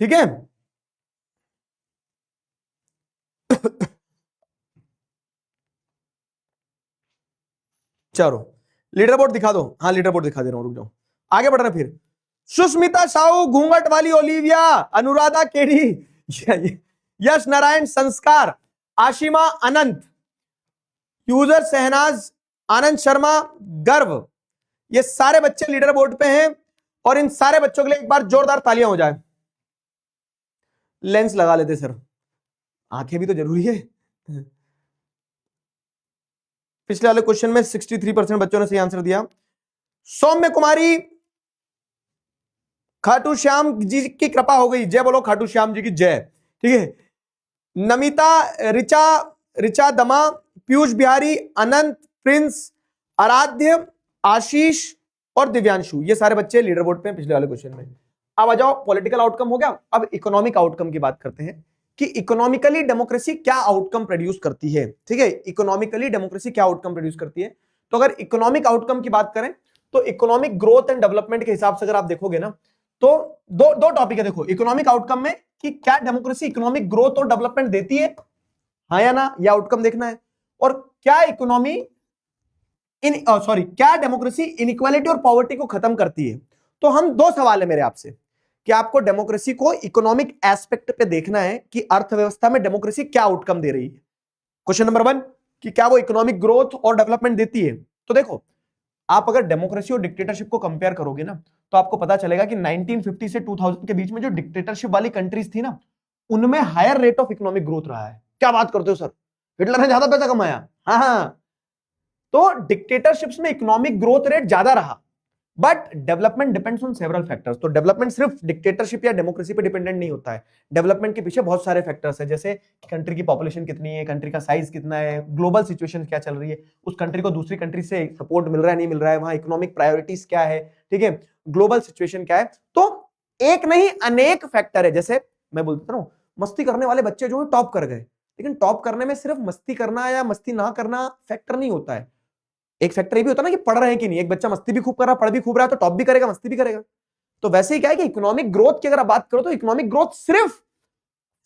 ठीक है? चलो लीडर बोर्ड दिखा दो। हाँ लीडर बोर्ड दिखा दे रहा हूं, रुक जाओ, आगे बढ़ रहे हैं फिर। सुष्मिता साहू, घूंघट वाली ओलिविया, अनुराधा केडी, यश नारायण संस्कार, आशिमा अनंत, यूजर शहनाज, आनंद शर्मा गर्व, ये सारे बच्चे लीडर बोर्ड पे हैं, और इन सारे बच्चों के लिए एक बार जोरदार तालियां हो जाए। लेंस लगा लेते सर, आंखें भी तो जरूरी है। पिछले वाले क्वेश्चन में 63% बच्चों ने सही आंसर दिया। सौम्य कुमारी, खाटू श्याम जी की कृपा हो गई, जय बोलो खाटू श्याम जी की जय। ठीक है, नमिता, रिचा दमा, पीयूष बिहारी, अनंत, प्रिंस, आराध्य, आशीष और दिव्यांशु, ये सारे बच्चे लीडर बोर्ड पे पिछले वाले क्वेश्चन में। अब आ जाओ, पॉलिटिकल आउटकम हो गया, अब इकोनॉमिक आउटकम की बात करते हैं कि इकोनॉमिकली डेमोक्रेसी क्या आउटकम प्रोड्यूस करती है। ठीक है, इकोनॉमिकली डेमोक्रेसी क्या आउटकम प्रोड्यूस करती है। तो अगर इकोनॉमिक आउटकम की बात करें तो इकोनॉमिक ग्रोथ एंड डेवलपमेंट के हिसाब से अगर आप देखोगे ना, तो दो टॉपिक है देखो इकोनॉमिक आउटकम में, कि क्या डेमोक्रेसी इकोनॉमिक ग्रोथ और डेवलपमेंट देती है, हाँ या ना, यह आउटकम देखना है। और क्या इकोनॉमी क्या डेमोक्रेसी इनइक्वालिटी और पॉवर्टी को खत्म करती है। तो हम 2 सवाल है मेरे आपसे कि आपको डेमोक्रेसी को इकोनॉमिक एस्पेक्ट पे देखना है कि अर्थव्यवस्था में डेमोक्रेसी क्या आउटकम दे रही है। क्वेश्चन नंबर 1 कि क्या वो इकोनॉमिक ग्रोथ और डेवलपमेंट देती है। तो देखो, आप अगर डेमोक्रेसी और डिक्टेटरशिप को कंपेयर करोगे ना, तो आपको पता चलेगा कि 1950 से 2000 के बीच में जो डिक्टेटरशिप वाली कंट्रीज थी ना, उनमें higher rate of economic growth रहा है। क्या बात करते हो सर, हिटलर ने ज्यादा पैसा कमाया? हाँ, तो डिक्टेटरशिप्स में इकोनॉमिक ग्रोथ रेट ज्यादा रहा, but development depends on several factors. तो डेवलपमेंट सिर्फ डिक्टेटरशिप या डेमोक्रेसी पे डिपेंडेंट नहीं होता है, डेवलपमेंट के पीछे बहुत सारे फैक्टर्स है, जैसे कंट्री की पॉपुलेशन कितनी है, कंट्री का साइज कितना है, ग्लोबल सिचुएशन क्या चल रही है, उस कंट्री को दूसरी कंट्री से सपोर्ट मिल रहा है नहीं मिल रहा है, वहां इकोनॉमिक प्रायोरिटीज क्या है, ठीक है, ग्लोबल सिचुएशन क्या है। तो एक नहीं अनेक फैक्टर है। जैसे मैं बोलता हूं, मस्ती करने वाले बच्चे जो है टॉप कर गए, लेकिन टॉप करने में सिर्फ मस्ती करना या मस्ती ना करना फैक्टर नहीं होता है। एक फैक्टर ये भी होता है ना कि पढ़ रहे हैं कि नहीं। एक बच्चा मस्ती भी खूब कर रहा है, पढ़ भी खूब रहा है, तो टॉप भी करेगा, मस्ती भी करेगा। तो वैसे ही क्या है कि इकोनॉमिक ग्रोथ की अगर आप बात करो तो इकोनॉमिक ग्रोथ सिर्फ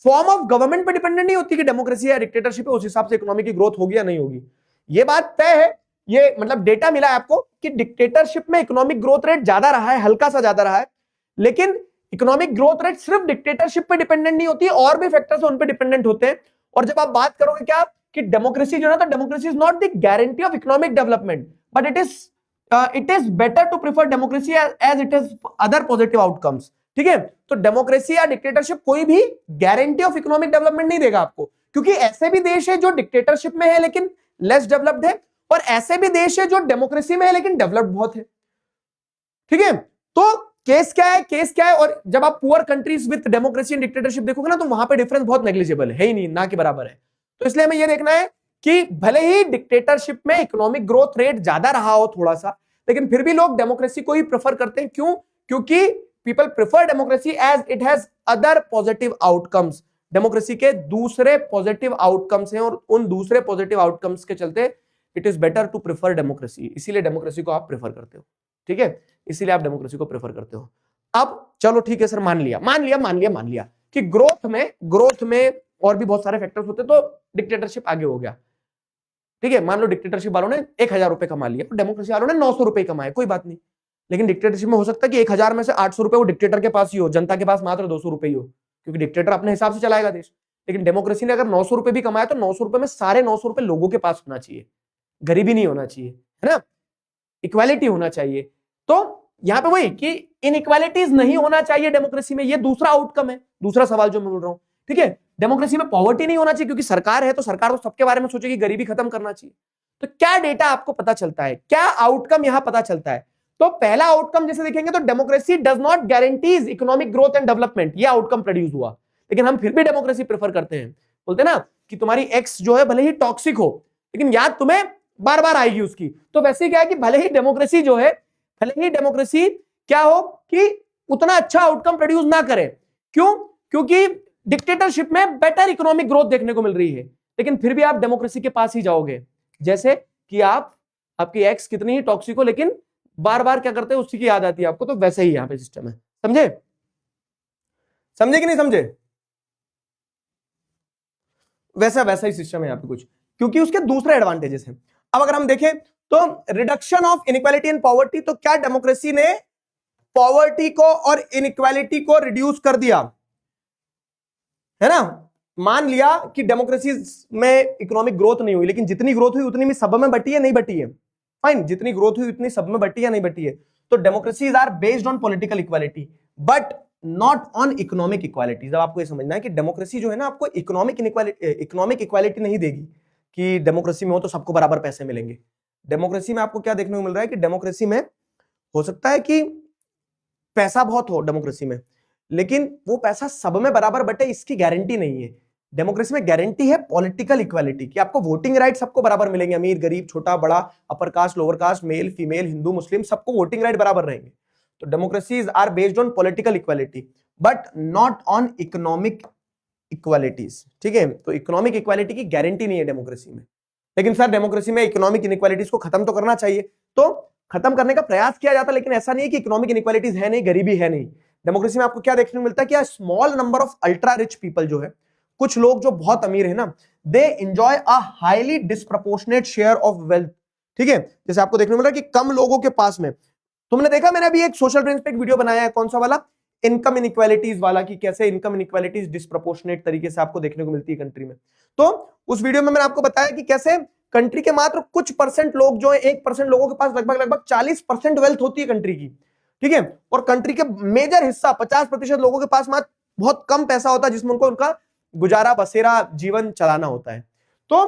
फॉर्म ऑफ गवर्नमेंट पे डिपेंडेंट नहीं होती कि डेमोक्रेसी या डिक्टेटरशिप है उस हिसाब से इकोनॉमिक की ग्रोथ होगी या नहीं होगी। ये बात तय है, ये मतलब डेटा मिला है आपको कि डिक्टेटरशिप में इकोनॉमिक ग्रोथ रेट ज्यादा रहा है, हल्का सा ज्यादा रहा है, लेकिन इकोनॉमिक ग्रोथ रेट सिर्फ डिक्टेटरशिप पे डिपेंडेंट नहीं होती, और भी फैक्टर्स उन पे डिपेंडेंट होते हैं। और जब आप बात करोगे क्या कि डेमोक्रेसी जो है ना, तो democracy is not the guarantee of economic development, but it is better to prefer democracy as it is other positive outcomes. ठीक है, तो डेमोक्रेसी या डिक्टेटरशिप कोई भी गारंटी ऑफ इकोनॉमिक डेवलपमेंट नहीं देगा आपको, क्योंकि ऐसे भी देश है जो डिक्टेटरशिप में है लेकिन लेस डेवलप्ड है, और ऐसे भी देश है जो डेमोक्रेसी में है लेकिन डेवलप्ड बहुत है। ठीक है, तो केस क्या है, केस क्या है। और जब आप poor countries with democracy and dictatorship देखोगे ना, तो वहां पे डिफरेंस बहुत नेग्लिजिबल है ही नहीं, ना के बराबर है। तो इसलिए हमें यह देखना है कि भले ही डिक्टेटरशिप में इकोनॉमिक ग्रोथ रेट ज्यादा रहा हो थोड़ा सा, लेकिन फिर भी लोग डेमोक्रेसी को ही प्रेफर करते हैं। क्यों? क्योंकि people prefer democracy as it has other positive outcomes. Democracy के दूसरे पॉजिटिव आउटकम्स हैं, और उन दूसरे पॉजिटिव आउटकम्स के चलते it is better to prefer democracy, इसीलिए डेमोक्रेसी को आप प्रेफर करते हो। ठीक है, इसीलिए आप डेमोक्रेसी को प्रेफर करते हो। अब चलो ठीक है सर, मान लिया कि ग्रोथ में और भी बहुत सारे फैक्टर्स होते, तो डिक्टेटरशिप आगे हो गया। ठीक है, मान लो डिक्टेटरशिप वालों ने 1000 रुपए कमा लिया, तो डेमोक्रेसी वालों ने 900 रुपए कमाए, कोई बात नहीं। लेकिन डिक्टेटरशिप में हो सकता है कि 1000 में से 800 रुपए वो डिक्टेटर के पास ही हो, जनता के पास मात्र 200 रुपए ही हो, क्योंकि डिक्टेटर अपने हिसाब से चलाएगा देश। लेकिन डेमोक्रेसी ने अगर 900 रुपए भी कमाया, तो 900 रुपए में सारे 900 रुपए लोगों के पास होना चाहिए, गरीबी नहीं होना चाहिए, है ना, इक्वालिटी होना चाहिए। तो यहां पे वही कि इनइक्वालिटीज नहीं होना चाहिए डेमोक्रेसी में, ये दूसरा आउटकम है, दूसरा सवाल जो मैं बोल रहा हूं। ठीक है, डेमोक्रेसी में पॉवर्टी नहीं होना चाहिए, क्योंकि सरकार है तो सरकार तो सबके बारे में सोचेगी, गरीबी खत्म करना चाहिए। तो क्या डेटा आपको पता चलता है, क्या आउटकम यहां पता चलता है? तो पहला आउटकम जैसे देखेंगे तो democracy does not guarantees economic growth and development, ये आउटकम प्रोड्यूस हुआ। लेकिन हम फिर भी डेमोक्रेसी प्रेफर करते हैं, बोलते हैं ना कि तुम्हारी एक्स जो है भले ही टॉक्सिक हो, लेकिन याद तुम्हें बार बार आएगी उसकी। तो वैसे क्या है कि भले ही डेमोक्रेसी जो है, भले ही डेमोक्रेसी क्या हो कि उतना अच्छा आउटकम प्रोड्यूस ना करे। क्यों? क्योंकि डिक्टेटरशिप में बेटर इकोनॉमिक ग्रोथ देखने को मिल रही है, लेकिन फिर भी आप डेमोक्रेसी के पास ही जाओगे। जैसे कि आपकी एक्स कितनी ही टॉक्सिक हो, लेकिन बार बार क्या करते हैं, उसी की याद आती है आपको। तो वैसे ही यहां पे सिस्टम है, समझे कि नहीं समझे? वैसा ही सिस्टम है यहां पे कुछ, क्योंकि उसके दूसरे एडवांटेजेस हैं। अब अगर हम देखें तो reduction of inequality and poverty, तो क्या डेमोक्रेसी ने पॉवर्टी को और इनइक्वालिटी को रिड्यूस कर दिया, है ना? मान लिया कि डेमोक्रेसी में इकोनॉमिक ग्रोथ नहीं हुई, लेकिन जितनी ग्रोथ हुई उतनी में सब में बटी है, नहीं बटी है? फाइन, जितनी ग्रोथ हुई उतनी सब में बटी है, नहीं बटी है? तो democracies are based on political equality but not on economic equality. जब आपको ये समझना है कि डेमोक्रेसी जो है ना, आपको इकोनॉमिक इक्वालिटी नहीं देगी कि डेमोक्रेसी में हो तो सबको बराबर पैसे मिलेंगे। डेमोक्रेसी में आपको क्या देखने को मिल रहा है कि डेमोक्रेसी में हो सकता है कि पैसा बहुत हो डेमोक्रेसी में, लेकिन वो पैसा सब में बराबर बटे इसकी गारंटी नहीं है। डेमोक्रेसी में गारंटी है पॉलिटिकल इक्वालिटी कि आपको वोटिंग राइट सबको बराबर मिलेंगे, अमीर गरीब छोटा बड़ा, upper caste lower caste, male female, Hindu Muslim, सबको वोटिंग राइट बराबर रहेंगे। तो democracies are based on political equality but not on economic equalities. ठीक है, तो इकोनॉमिक इक्वालिटी की गारंटी नहीं है डेमोक्रेसी में। लेकिन सर डेमोक्रेसी में इकोनॉमिक इनइक्वालिटीज को खत्म तो करना चाहिए, तो खत्म करने का प्रयास किया जाता है, लेकिन ऐसा नहीं है कि इकोनॉमिक इनइक्वालिटीज है नहीं, गरीबी है नहीं। डेमोक्रेसी में आपको क्या देखने को मिलता है कि small number of ultra rich people जो है, कुछ लोग जो बहुत अमीर है ना, they enjoy a highly disproportionate share of wealth. ठीक है, जैसे आपको देखने को मिल रहा है कि कम लोगों के पास में, तुमने देखा मैंने अभी एक सोशल ब्रेंच पे एक वीडियो बनाया है, कौन सा वाला, इनकम इनइक्वालिटीज वाला, कि कैसे इनकम इनइक्वालिटीज डिस्प्रपोर्शनेट तरीके से आपको देखने को मिलती है कंट्री में। तो उस वीडियो में मैंने आपको बताया कि कैसे कंट्री के मात्र कुछ परसेंट लोग जो है, 1% लोगों के पास लगभग 40% वेल्थ होती है कंट्री की। ठीक है, और कंट्री के मेजर हिस्सा 50% लोगों के पास मात्र बहुत कम पैसा होता है जिसमें उनको उनका गुजारा बसेरा जीवन चलाना होता है। तो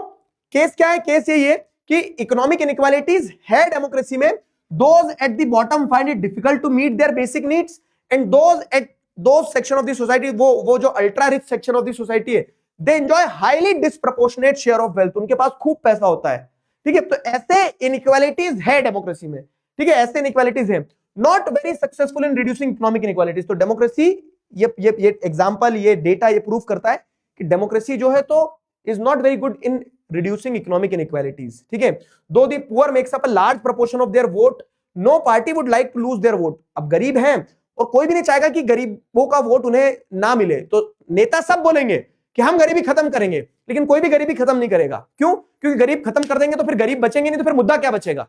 केस क्या है? केस यही है कि इकोनॉमिक इनइक्वालिटीज है डेमोक्रेसी में। Those at the bottom find it difficult to meet their basic needs, and those at those section of the society, वो जो ultra rich section of the society है, they enjoy highly disproportionate share of wealth, उनके पास खूब पैसा होता है। ठीक है, तो ऐसे inequalities है डेमोक्रेसी में। ठीक है, ऐसे inequalities है। Not very successful in reducing economic inequalities। तो डेमोक्रेसी, ये एग्जाम्पल, ये डेटा ये प्रूफ करता है कि डेमोक्रेसी जो है तो is not very good in reducing economic inequalities. ठीक है, though the poor makes up a large proportion of their vote, no party would like to lose their vote. अब गरीब हैं और कोई भी नहीं चाहेगा कि गरीबों का वोट उन्हें ना मिले, तो नेता सब बोलेंगे कि हम गरीबी खत्म करेंगे, लेकिन कोई भी गरीबी खत्म नहीं करेगा। क्यों? क्योंकि गरीब खत्म कर देंगे तो फिर गरीब बचेंगे नहीं, तो फिर मुद्दा क्या बचेगा?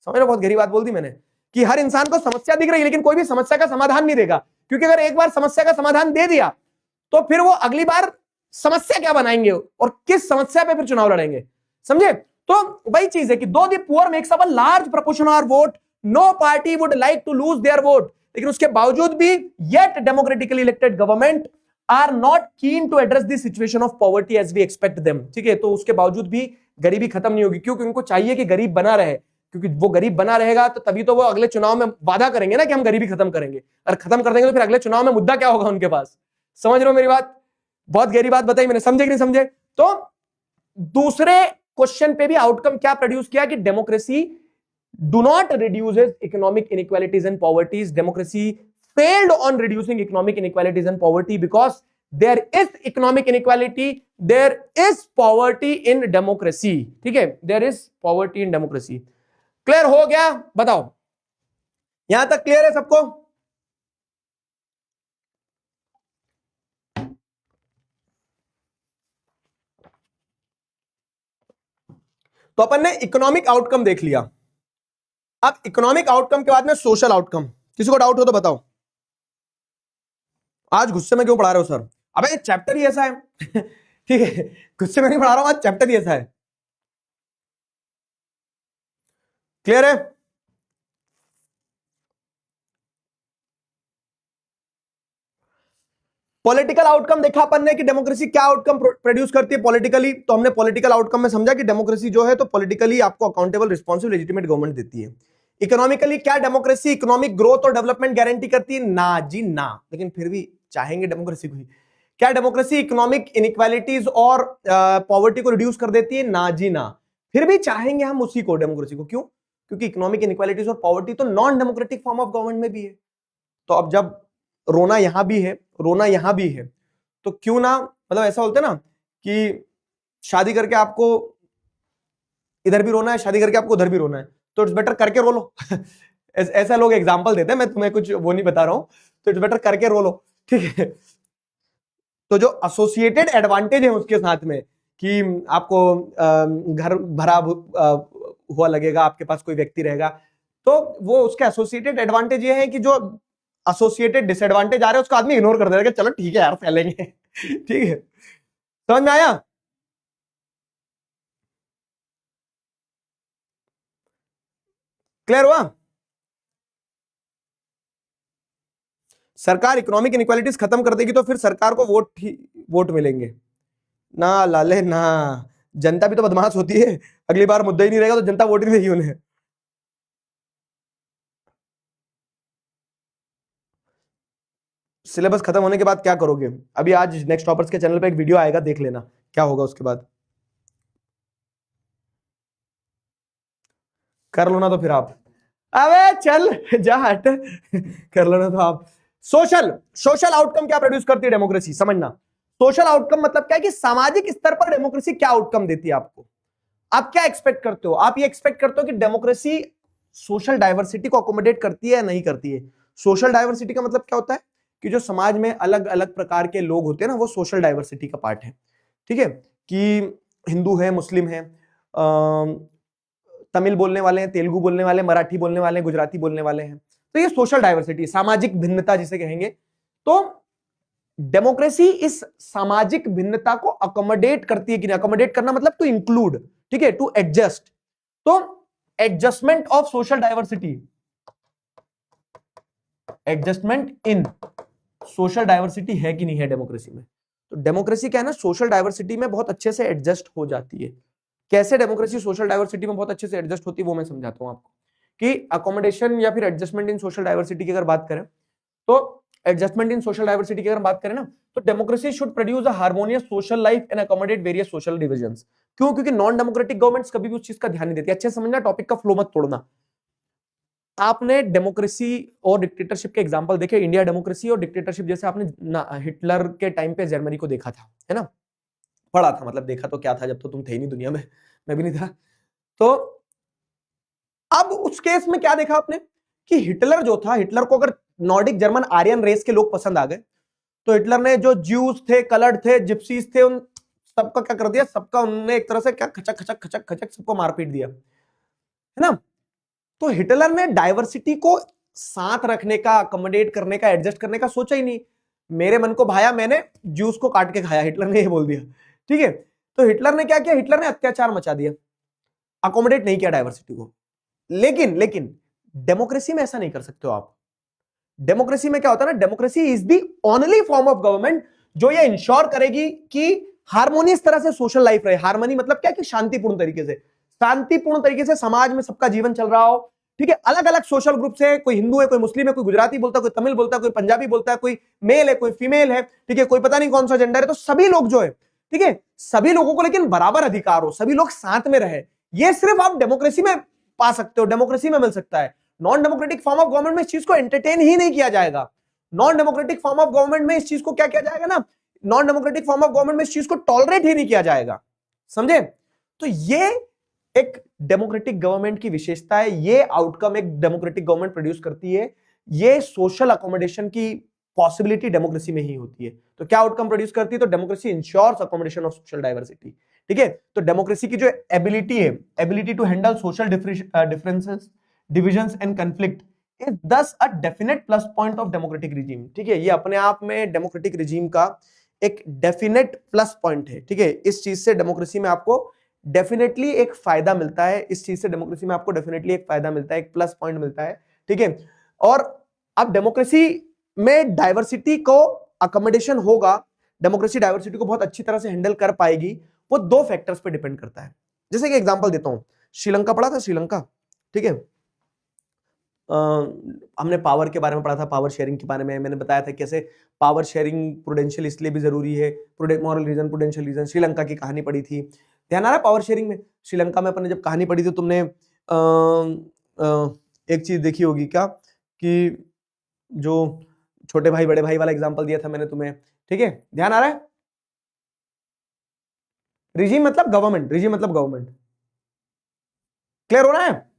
समझ रहे हो? बहुत गहरी बात बोल दी मैंने कि हर इंसान को समस्या दिख रही है लेकिन कोई भी समस्या का समाधान नहीं देगा, क्योंकि अगर एक बार समस्या का समाधान दे दिया तो फिर वो अगली बार समस्या क्या बनाएंगे और किस समस्या पे फिर चुनाव लड़ेंगे। समझे? तो वही चीज है कि though the poor makes up a large proportion of vote, no party would like to lose their vote, लेकिन उसके बावजूद भी yet democratically elected government are not keen to address the situation of poverty as we expect them. ठीक है, तो उसके बावजूद भी गरीबी खत्म नहीं होगी, क्योंकि उनको चाहिए कि गरीब बना रहे, क्योंकि वो गरीब बना रहेगा तो तभी तो वो अगले चुनाव में वादा करेंगे ना कि हम गरीबी खत्म करेंगे, और खत्म कर देंगे तो फिर अगले चुनाव में मुद्दा क्या होगा उनके पास। समझ रहे हो मेरी बात? बहुत गहरी बात बताई मैंने, समझे कि नहीं समझे? तो दूसरे क्वेश्चन पे भी आउटकम क्या प्रोड्यूस किया कि democracy do not reduces economic inequalities and poverties. Democracy failed on reducing economic inequalities and poverty because there is economic inequality, there is poverty in democracy. ठीक है, there is poverty in democracy. Clear हो गया? बताओ, यहां तक clear है सबको? तो अपन ने इकोनॉमिक आउटकम देख लिया। अब इकोनॉमिक आउटकम के बाद में सोशल आउटकम। किसी को डाउट हो तो बताओ। आज गुस्से में क्यों पढ़ा रहे हो सर? अबे चैप्टर ही ऐसा है। ठीक है, गुस्से में नहीं पढ़ा रहा हूं, आज चैप्टर ही ऐसा है। क्लियर है? पॉलिटिकल आउटकम देखा अपन ने कि डेमोक्रेसी क्या आउटकम प्रोड्यूस करती है पॉलिटिकली। तो हमने पॉलिटिकल आउटकम में समझा कि डेमोक्रेसी जो है तो पॉलिटिकली आपको अकाउंटेबल, रिस्पॉन्सिव, लेजिटिमेट गवर्नमेंट देती है। इकोनॉमिकली क्या डेमोक्रेसी इकोनॉमिक ग्रोथ और डेवलपमेंट गारंटी करती है? ना जी ना, लेकिन फिर भी चाहेंगे डेमोक्रेसी को ही। क्या डेमोक्रेसी इकोनॉमिक इनइक्वालिटीज और पॉवर्टी को रिड्यूस कर देती है? ना जी ना, फिर भी चाहेंगे हम उसी को, डेमोक्रेसी को। क्यों? क्योंकि इकोनॉमिक इनइक्वालिटीज और पॉवर्टी तो non democratic form of government में भी है। तो अब जब रोना यहां भी है, रोना यहां भी है, तो क्यों ना, मतलब ऐसा बोलते ना कि शादी करके आपको इधर भी रोना है, शादी करके आपको उधर भी रोना है, तो इट्स बेटर करके रो लो। ऐसा लोग एग्जांपल देते हैं, मैं तुम्हें कुछ वो नहीं बता रहा हूं, तो इट्स बेटर करके रो लो। ठीक है, तो जो एसोसिएटेड एडवांटेज है उसके साथ में कि आपको घर भरा हुआ लगेगा, आपके पास कोई व्यक्ति रहेगा, तो वो उसके एसोसिएटेड एडवांटेज ये है कि जो एसोसिएटेड डिसएडवांटेज आ रहे हैं उसको आदमी इग्नोर कर देगा कि चलो ठीक है यार फैलेंगे। ठीक है, समझ में आया? क्लियर हुआ? सरकार इकोनॉमिक इनइक्वालिटीज खत्म कर देगी तो फिर सरकार को वोट मिलेंगे ना लाले ना। जनता भी तो बदमाश होती है, अगली बार मुद्दा ही नहीं रहेगा तो जनता वोट नहीं देगी उन्हें। सिलेबस खत्म होने के बाद क्या करोगे? अभी आज नेक्स्ट टॉपर्स के चैनल पे एक वीडियो आएगा, देख लेना क्या होगा उसके बाद। कर लो ना तो फिर आप, अबे चल जा हट। कर लो ना तो आप। सोशल आउटकम क्या प्रोड्यूस करती है डेमोक्रेसी? समझना, सोशल आउटकम मतलब क्या है कि सामाजिक स्तर पर डेमोक्रेसी क्या आउटकम देती है आपको। आप क्या एक्सपेक्ट करते हो? आप ये एक्सपेक्ट करते हो कि डेमोक्रेसी सोशल डाइवर्सिटी को अकोमोडेट करती है या नहीं करती है। सोशल डाइवर्सिटी का मतलब क्या होता है कि जो समाज में अलग अलग प्रकार के लोग होते हैं ना, वो सोशल डाइवर्सिटी का पार्ट है। ठीक है, कि हिंदू है, मुस्लिम है, तमिल बोलने वाले हैं, तेलुगु बोलने वाले, मराठी बोलने वाले, गुजराती बोलने वाले हैं, तो ये सोशल डाइवर्सिटी, सामाजिक भिन्नता जिसे कहेंगे। तो डेमोक्रेसी इस सामाजिक भिन्नता को अकोमोडेट करती है कि नहीं। अकोमोडेट करना मतलब टू इंक्लूड, ठीक है, टू एडजस्ट। तो adjustment of social diversity, adjustment in social diversity है कि नहीं है डेमोक्रेसी में। तो डेमोक्रेसी क्या है ना, सोशल डाइवर्सिटी में बहुत अच्छे से एडजस्ट हो जाती है। कैसे डेमोक्रेसी सोशल डाइवर्सिटी में बहुत अच्छे से एडजस्ट होती है वो मैं समझाता हूं आपको। कि अकोमोडेशन या फिर एडजस्टमेंट इन सोशल डाइवर्सिटी की अगर बात करें, तो एडजस्टमेंट इन सोशल डाइवर्सिटी की अगर बात करें ना, तो democracy should produce a harmonious social life and accommodate various social divisions. क्यों? क्योंकि नॉन डेमोक्रेटिक गवर्नमेंट्स कभी भी उस चीज का ध्यान नहीं देती। अच्छे समझना, टॉपिक का फ्लो मत तोड़ना। आपने डेमोक्रेसी और डिक्टेटरशिप के एग्जांपल देखे, इंडिया डेमोक्रेसी और डिक्टेटरशिप, जैसे आपने हिटलर के टाइम पे जर्मनी को देखा था, है ना। पढ़ा था, मतलब देखा तो क्या था, जब तो तुम थे ही नहीं दुनिया में, मैं भी नहीं था। तो अब उस केस में क्या देखा आपने कि हिटलर जो था, हिटलर को अगर नॉर्डिक जर्मन आर्यन रेस के लोग पसंद आ गए तो हिटलर ने जो ज्यूज थे, कलर्ड थे, जिप्सीज थे, उन सबका क्या कर दिया, सबका उन्होंने एक तरह से क्या खचक खचक खचक खचक सबको मारपीट दिया, है ना। तो हिटलर ने डाइवर्सिटी को साथ रखने का, अकोमोडेट करने का, एडजस्ट करने का सोचा ही नहीं। मेरे मन को भाया, मैंने ज्यूस को काट के खाया, हिटलर ने ये बोल दिया, ठीक है। तो हिटलर ने क्या किया, हिटलर ने अत्याचार मचा दिया, अकोमोडेट नहीं किया डाइवर्सिटी को। लेकिन डेमोक्रेसी में ऐसा नहीं कर सकते हो आप। डेमोक्रेसी में क्या होता है ना, democracy is the only form of government जो ये इंश्योर करेगी कि हार्मोनियस तरह से सोशल लाइफ रहे। हार्मनी मतलब क्या, कि शांतिपूर्ण तरीके से समाज में सबका जीवन चल रहा हो, ठीक है। अलग अलग सोशल ग्रुप से, कोई हिंदू है, कोई मुस्लिम है, कोई गुजराती बोलता है, कोई तमिल बोलता है, कोई पंजाबी बोलता है, कोई मेल है, कोई फीमेल है, ठीक है, कोई पता नहीं कौन सा जेंडर है। तो सभी लोग जो है, ठीक है, सभी लोगों को लेकिन बराबर अधिकार हो, सभी लोग साथ में रहे। ये सिर्फ आप डेमोक्रेसी में पा सकते हो, डेमोक्रेसी में मिल सकता है। Non democratic form of government में इस चीज को एंटरटेन ही नहीं किया जाएगा। Non democratic form of government में इस चीज को क्या किया जाएगा ना, non democratic form of government में इस चीज को टॉलरेट ही नहीं किया जाएगा, समझे। तो ये एक डेमोक्रेटिक गवर्नमेंट की विशेषता है, ये आउटकम एक डेमोक्रेटिक गवर्नमेंट प्रोड्यूस करती है। ये सोशल अकोमोडेशन की पॉसिबिलिटी डेमोक्रेसी में ही होती है। तो क्या आउटकम प्रोड्यूस करती है, तो democracy ensures accommodation of social diversity, ठीक है। तो डेमोक्रेसी की जो एबिलिटी है, ability to handle social differences, divisions and conflict, is thus a definite plus point of democratic regime, ठीक है। ये अपने आप में डेमोक्रेटिक रिजीम का एक डेफिनेट प्लस पॉइंट है, ठीक है। इस चीज से डेमोक्रेसी में आपको डेफिनेटली एक फायदा मिलता है, इस चीज से डेमोक्रेसी में आपको डेफिनेटली एक फायदा मिलता है, एक प्लस पॉइंट मिलता है, ठीक है। और अब डेमोक्रेसी में डाइवर्सिटी को अकोमोडेशन होगा, डेमोक्रेसी डाइवर्सिटी को बहुत अच्छी तरह से हैंडल कर पाएगी, वो दो फैक्टर्स पे डिपेंड करता है। जैसे कि एग्जांपल देता हूं, श्रीलंका पढ़ा था, श्रीलंका, ठीक है। हमने पावर के बारे में पढ़ा था, पावर शेयरिंग के बारे में मैंने बताया था कैसे पावर शेयरिंग प्रूडेंशियल इसलिए भी जरूरी है, moral reason, prudential reason. Sri Lanka की कहानी पढ़ी थी, ध्यान आ रहा है पावर शेयरिंग में। श्रीलंका में अपन ने जब कहानी पढ़ी थी, तुमने एक चीज देखी होगी क्या, कि जो छोटे भाई बड़े भाई वाला एग्जांपल दिया था मैंने तुम्हें, ठीक है, ध्यान आ रहा है। रिजीम मतलब गवर्नमेंट, रिजीम मतलब गवर्नमेंट, क्लियर हो रहा है।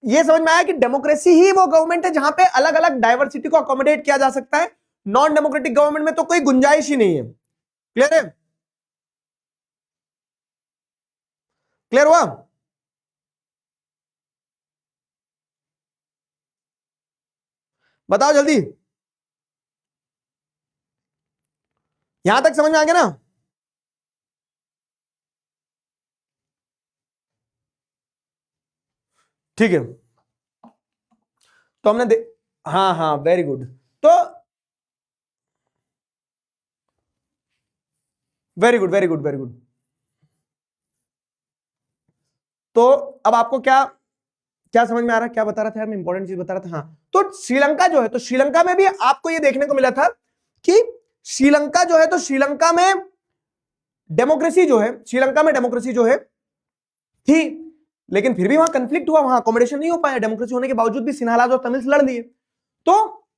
ये समझ में आया कि डेमोक्रेसी ही वो गवर्नमेंट है जहां पे अलग अलग डाइवर्सिटी को अकोमोडेट किया जा सकता है। नॉन डेमोक्रेटिक गवर्नमेंट में तो कोई गुंजाइश ही नहीं है। क्लियर है, क्लियर हुआ। बताओ जल्दी, यहां तक समझ में आ गया ना। ठीक है, तो हमने हाँ हाँ, वेरी गुड। तो very good, very good, very good. तो अब आपको क्या क्या समझ में आ रहा है, क्या बता रहा था यार मैं, इंपॉर्टेंट चीज बता रहा था। हाँ, तो श्रीलंका जो है, तो श्रीलंका में भी आपको ये देखने को मिला था कि श्रीलंका जो है, तो श्रीलंका में डेमोक्रेसी जो है, श्रीलंका में डेमोक्रेसी जो है थी, लेकिन फिर भी वहां कंफ्लिक्ट हुआ, वहां अकोमोडेशन नहीं हो पाया। डेमोक्रेसी होने के बावजूद भी सिन्हालाज और तमिल्स लड़ लिए। तो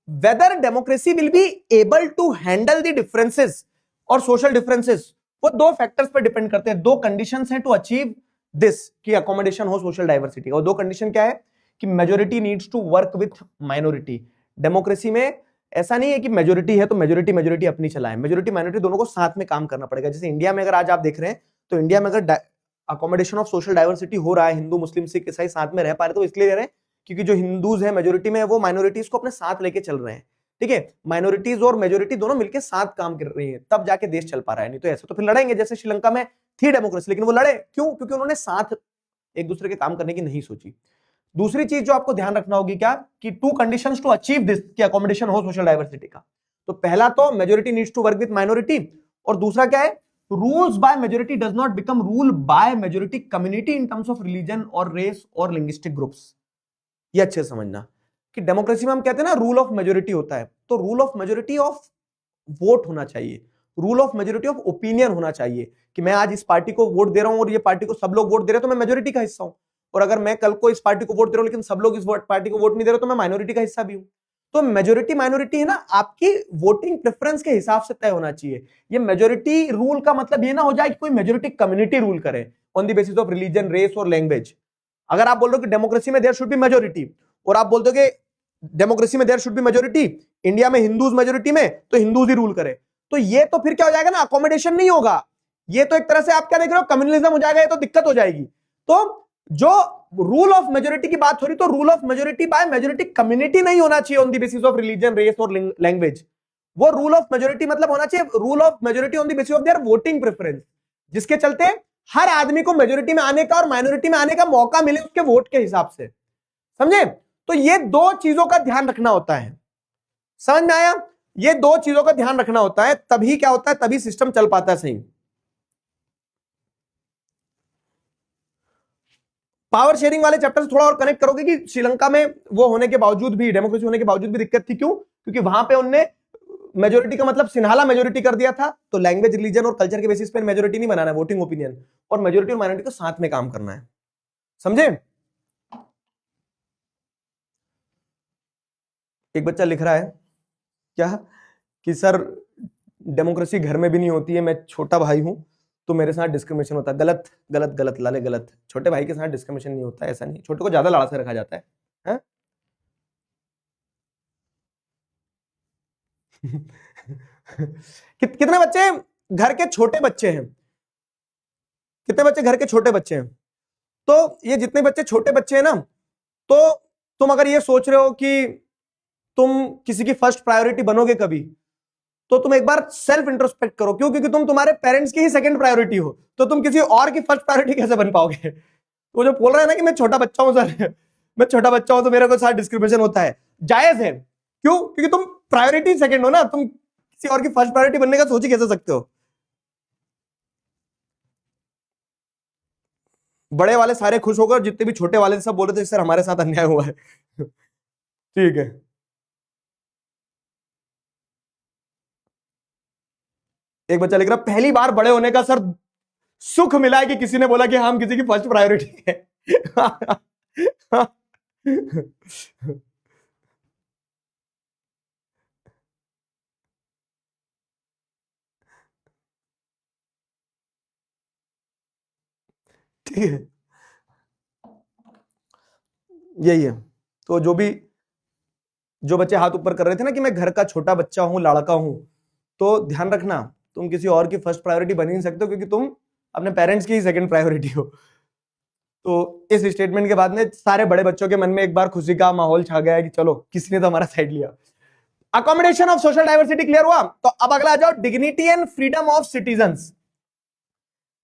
whether democracy will be able to handle the differences और सोशल डिफरेंसेस, वो दो फैक्टर्स पर डिपेंड करते हैं। दो कंडीशंस हैं टू अचीव दिस, कि अकोमोडेशन हो सोशल डाइवर्सिटी का। वो दो कंडीशन क्या है, कि majority needs to work with minority. Democracy में ऐसा नहीं है कि मेजोरिटी है तो मेजोरिटी अपनी चलाए, मेजोरिटी माइनॉरिटी दोनों को साथ में काम करना पड़ेगा। जैसे इंडिया में अगर आज आप देख रहे हैं, तो इंडिया में अगर अकोमोडेशन ऑफ सोशल डाइवर्सिटी हो रहा है, हिंदू मुस्लिम सिख ईसाई साथ में रह पा रहे, तो इसलिए रह रहे हैं क्योंकि जो हिंदूज है मेजोरिटी में, वो माइनॉरिटीज को अपने साथ लेके चल रहे हैं, ठीक है। माइनॉरिटीज और मेजोरिटी दोनों मिलकर साथ काम कर रही है, तब जाके देश चल पा रहा है। नहीं तो ऐसे तो फिर लड़ेंगे। जैसे श्रीलंका में थी डेमोक्रेसी, लेकिन वो लड़े क्यों, क्योंकि उन्होंने साथ एक दूसरे के काम करने की नहीं सोची। दूसरी चीज जो आपको ध्यान रखना होगी क्या, कि two conditions to achieve this, कि अकोमोडेशन हो सोशल डाइवर्सिटी का। तो पहला तो majority needs to work with minority, और दूसरा क्या है, rules by majority does not become rule by majority community in terms of religion और रेस और लिंग्विस्टिक ग्रुप्स। ये अच्छे से समझना कि डेमोक्रेसी में हम कहते हैं ना रूल ऑफ मेजोरिटी होता है, तो rule of majority of vote होना चाहिए, rule of majority of opinion होना चाहिए, कि मैं आज इस पार्टी को वोट दे रहा हूं और ये पार्टी को सब लोग वोट दे रहे हैं, तो मैं मेजोरिटी का हिस्सा हूं। और अगर मैं कल को इस पार्टी को वोट दे रहा हूं लेकिन सब लोग इस पार्टी को वोट नहीं दे रहे, तो मैं माइनॉरिटी का हिस्सा भी हूं। तो मेजोरिटी माइनॉरिटी है ना, आपकी वोटिंग प्रेफरेंस के हिसाब से तय होना चाहिए। ये मेजोरिटी रूल का मतलब ये ना हो जाए कि कोई मेजोरिटी कम्युनिटी रूल करे on the basis of religion, race और लैंग्वेज। अगर आप बोल रहे हो कि डेमोक्रेसी में देयर शुड बी मेजोरिटी, और आप बोलते हो कि डेमोक्रेसी में there should be majority, India में हिंदूज मेजोरिटी में, तो हिंदूज ही रूल करे, तो ये तो फिर क्या हो जाएगा ना, अकोमोडेशन नहीं होगा। ये तो एक तरह से आप क्या देख रहे हो, कम्युनलिज्म हो जाएगा, ये तो दिक्कत हो जाएगी। तो जो रूल ऑफ मेजोरिटी की बात हो रही, तो rule of majority by majority community नहीं होना चाहिए on the basis of religion, race और लैंग्वेज। वो रूल ऑफ मेजोरिटी मतलब होना चाहिए rule of majority on the basis of their voting preference, जिसके चलते हर आदमी को मेजोरिटी में आने का और माइनॉरिटी में आने का मौका मिले उसके वोट के हिसाब से, समझे? तो ये दो चीजों का ध्यान रखना होता है, समझ में आया? ये दो चीजों का ध्यान रखना होता है, तभी क्या होता है, तभी सिस्टम चल पाता है सही। पावर शेयरिंग वाले चैप्टर से थोड़ा और कनेक्ट करोगे कि श्रीलंका में वो होने के बावजूद भी, डेमोक्रेसी होने के बावजूद भी दिक्कत थी, क्यों? क्योंकि वहां पे उनने मेजोरिटी का मतलब सिन्हाला मेजोरिटी कर दिया था, तो लैंग्वेज, रिलीजन और कल्चर के बेसिस पे मेजोरिटी नहीं बनाना है, वोटिंग ओपिनियन, और मेजोरिटी और माइनॉरिटी को साथ में काम करना है, समझे? एक बच्चा लिख रहा है क्या कि सर डेमोक्रेसी घर में भी नहीं होती है, मैं छोटा भाई हूं तो मेरे साथ डिस्क्रिमिनेशन होता है। गलत गलत गलत लाले गलत, छोटे भाई के साथ डिस्क्रिमिनेशन नहीं होता है, ऐसा नहीं, छोटे को ज्यादा लाड़ से रखा जाता है, है? कितने बच्चे घर के छोटे बच्चे हैं, कितने बच्चे घर के छोटे बच्चे हैं? तो ये जितने बच्चे छोटे बच्चे हैं ना, तो तुम अगर ये सोच रहे हो कि तुम किसी की फर्स्ट प्रायोरिटी बनोगे कभी, तो तुम एक बार सेल्फ इंट्रोस्पेक्ट करो। क्यों? क्योंकि तुम तुम्हारे पेरेंट्स की ही सेकंड प्रायोरिटी हो, तो तुम किसी और की फर्स्ट प्रायोरिटी कैसे बन पाओगे? तो जो बोल रहा है ना कि मैं छोटा बच्चा हूं सर, मैं छोटा बच्चा हूं तो मेरे को साथ डिस्क्रिमिनेशन होता है, जायज है। क्यों? क्योंकि तुम प्रायोरिटी सेकंड हो ना, तुम किसी और की फर्स्ट प्रायोरिटी बनने का सोच ही कैसे सकते हो? बड़े वाले सारे खुश होकर, जितने भी छोटे वाले सब बोल रहे थे सर हमारे साथ अन्याय हुआ है। ठीक है, एक बच्चा लिख रहा पहली बार बड़े होने का सर सुख मिला है कि किसी ने बोला कि हम किसी की फर्स्ट प्रायोरिटी है। ठीक है, यही है। तो जो बच्चे हाथ ऊपर कर रहे थे ना कि मैं घर का छोटा बच्चा हूं, लड़का हूं, तो ध्यान रखना तुम किसी और की फर्स्ट प्रायोरिटी बन ही नहीं सकते, क्योंकि तुम अपने पेरेंट्स की ही सेकंड प्रायोरिटी हो। तो इस स्टेटमेंट के बाद में सारे बड़े बच्चों के मन में एक बार खुशी का माहौल छा गया है कि चलो किसी ने तो हमारा साइड लिया। Accommodation of social diversity clear हुआ? तो अब अगला आ जाओ, dignity and freedom of citizens.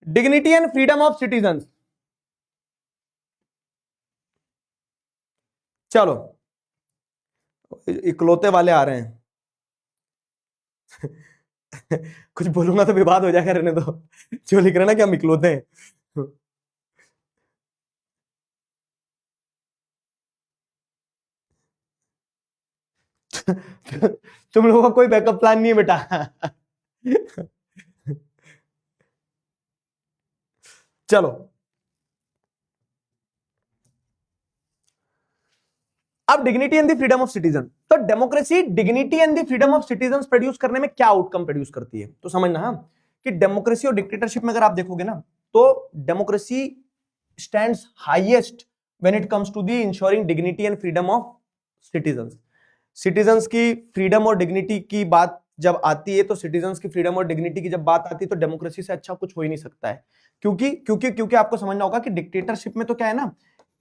Dignity and freedom of citizens, चलो इकलौते वाले आ रहे हैं। कुछ बोलूंगा तो विवाद हो जाएगा, रहने दो। जो लिख रहे हैं ना कि हम इकलौते हैं, तुम लोगों का कोई बैकअप प्लान नहीं है बेटा। चलो अब dignity and the freedom of citizen. तो democracy dignity and the freedom of citizen produce करने में क्या आउटकम प्रोड्यूस करती है? तो समझना हाँ कि डेमोक्रेसी और डिक्टेटरशिप में अगर आप देखोगे ना, तो democracy stands highest when it comes to the ensuring dignity and freedom of citizens. Citizens की फ्रीडम और डिग्निटी की बात जब आती है, तो सिटीजंस की फ्रीडम और डिग्निटी की जब बात आती है, तो डेमोक्रेसी से अच्छा कुछ हो ही नहीं सकता है। क्योंकि आपको समझना होगा कि डिक्टेटरशिप में तो क्या है ना,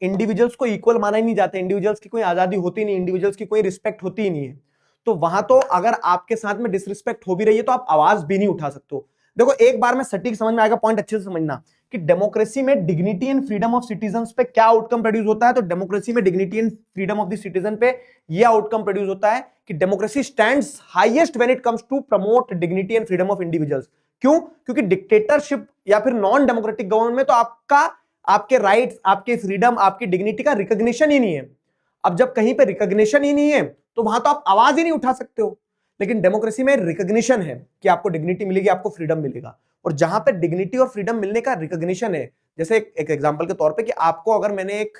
इंडिविजुअल्स को इक्वल माना ही नहीं जाता, इंडिविजुअल्स की कोई आजादी होती नहीं, इंडिविजुअल्स की कोई रिस्पेक्ट होती ही नहीं है। तो वहां तो अगर आपके साथ में डिसरिस्पेक्ट हो भी रही है तो आप आवाज भी नहीं उठा सकते हो। देखो एक बार में सटीक समझ में आएगा, पॉइंट अच्छे से समझना कि डेमोक्रेसी में dignity and freedom of citizens पे क्या आउटकम प्रोड्यूस होता है। तो डेमोक्रेसी में dignity and freedom of the citizen पे ये आउटकम प्रोड्यूस होता है कि democracy stands highest when it comes to promote dignity and freedom of individuals. क्यों? क्योंकि डिक्टेटरशिप या फिर नॉन डेमोक्रेटिक गवर्नमेंट में तो आपके राइट्स, आपके फ्रीडम, आपकी डिग्निटी का रिकॉग्निशन ही नहीं है। अब जब कहीं पे रिकॉग्निशन ही नहीं है तो वहां तो आप आवाज ही नहीं उठा सकते हो। लेकिन डेमोक्रेसी में रिकॉग्निशन है कि आपको डिग्निटी मिलेगी, आपको फ्रीडम मिलेगा। और जहां पे डिग्निटी और फ्रीडम मिलने का रिकॉग्निशन है, जैसे एक एग्जांपल के तौर पे कि आपको अगर मैंने एक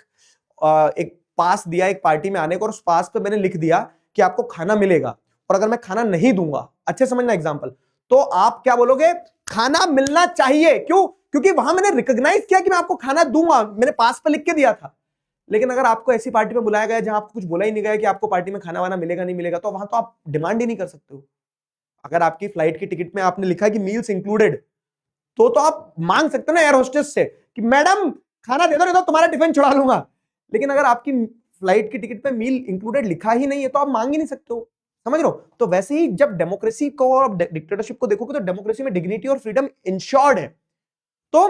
पास दिया एक पार्टी में आने को, और उस पास पे मैंने लिख दिया कि आपको खाना मिलेगा, और अगर मैं खाना नहीं दूंगा, अच्छे समझना एग्जांपल, तो आप क्या बोलोगे? खाना मिलना चाहिए। क्यों? क्योंकि वहां मैंने रिकॉग्नाइज किया कि मैं आपको खाना दूंगा, मैंने पास पर लिख के दिया था। लेकिन अगर आपको ऐसी पार्टी में बुलाया गया जहां आपको कुछ बोला ही नहीं गया कि आपको पार्टी में खाना वाना मिलेगा नहीं मिलेगा, तो वहां तो आप डिमांड ही नहीं कर सकते हो। अगर आपकी फ्लाइट की टिकट में आपने लिखा है कि मील्स इंक्लूडेड, तो आप मांग सकते हो ना एयर होस्टेस से कि मैडम खाना दे दो, नहीं तो तुम्हारा टिफिन छुड़ा लूंगा। लेकिन अगर आपकी फ्लाइट की टिकट पे मील इंक्लूडेड लिखा ही नहीं है, तो आप मांग ही नहीं सकते हो। समझ रहे हो? तो वैसे ही जब डेमोक्रेसी को और डिक्टेटरशिप को देखोगे, तो डेमोक्रेसी में डिग्निटी और फ्रीडम इंश्योर्ड है। तो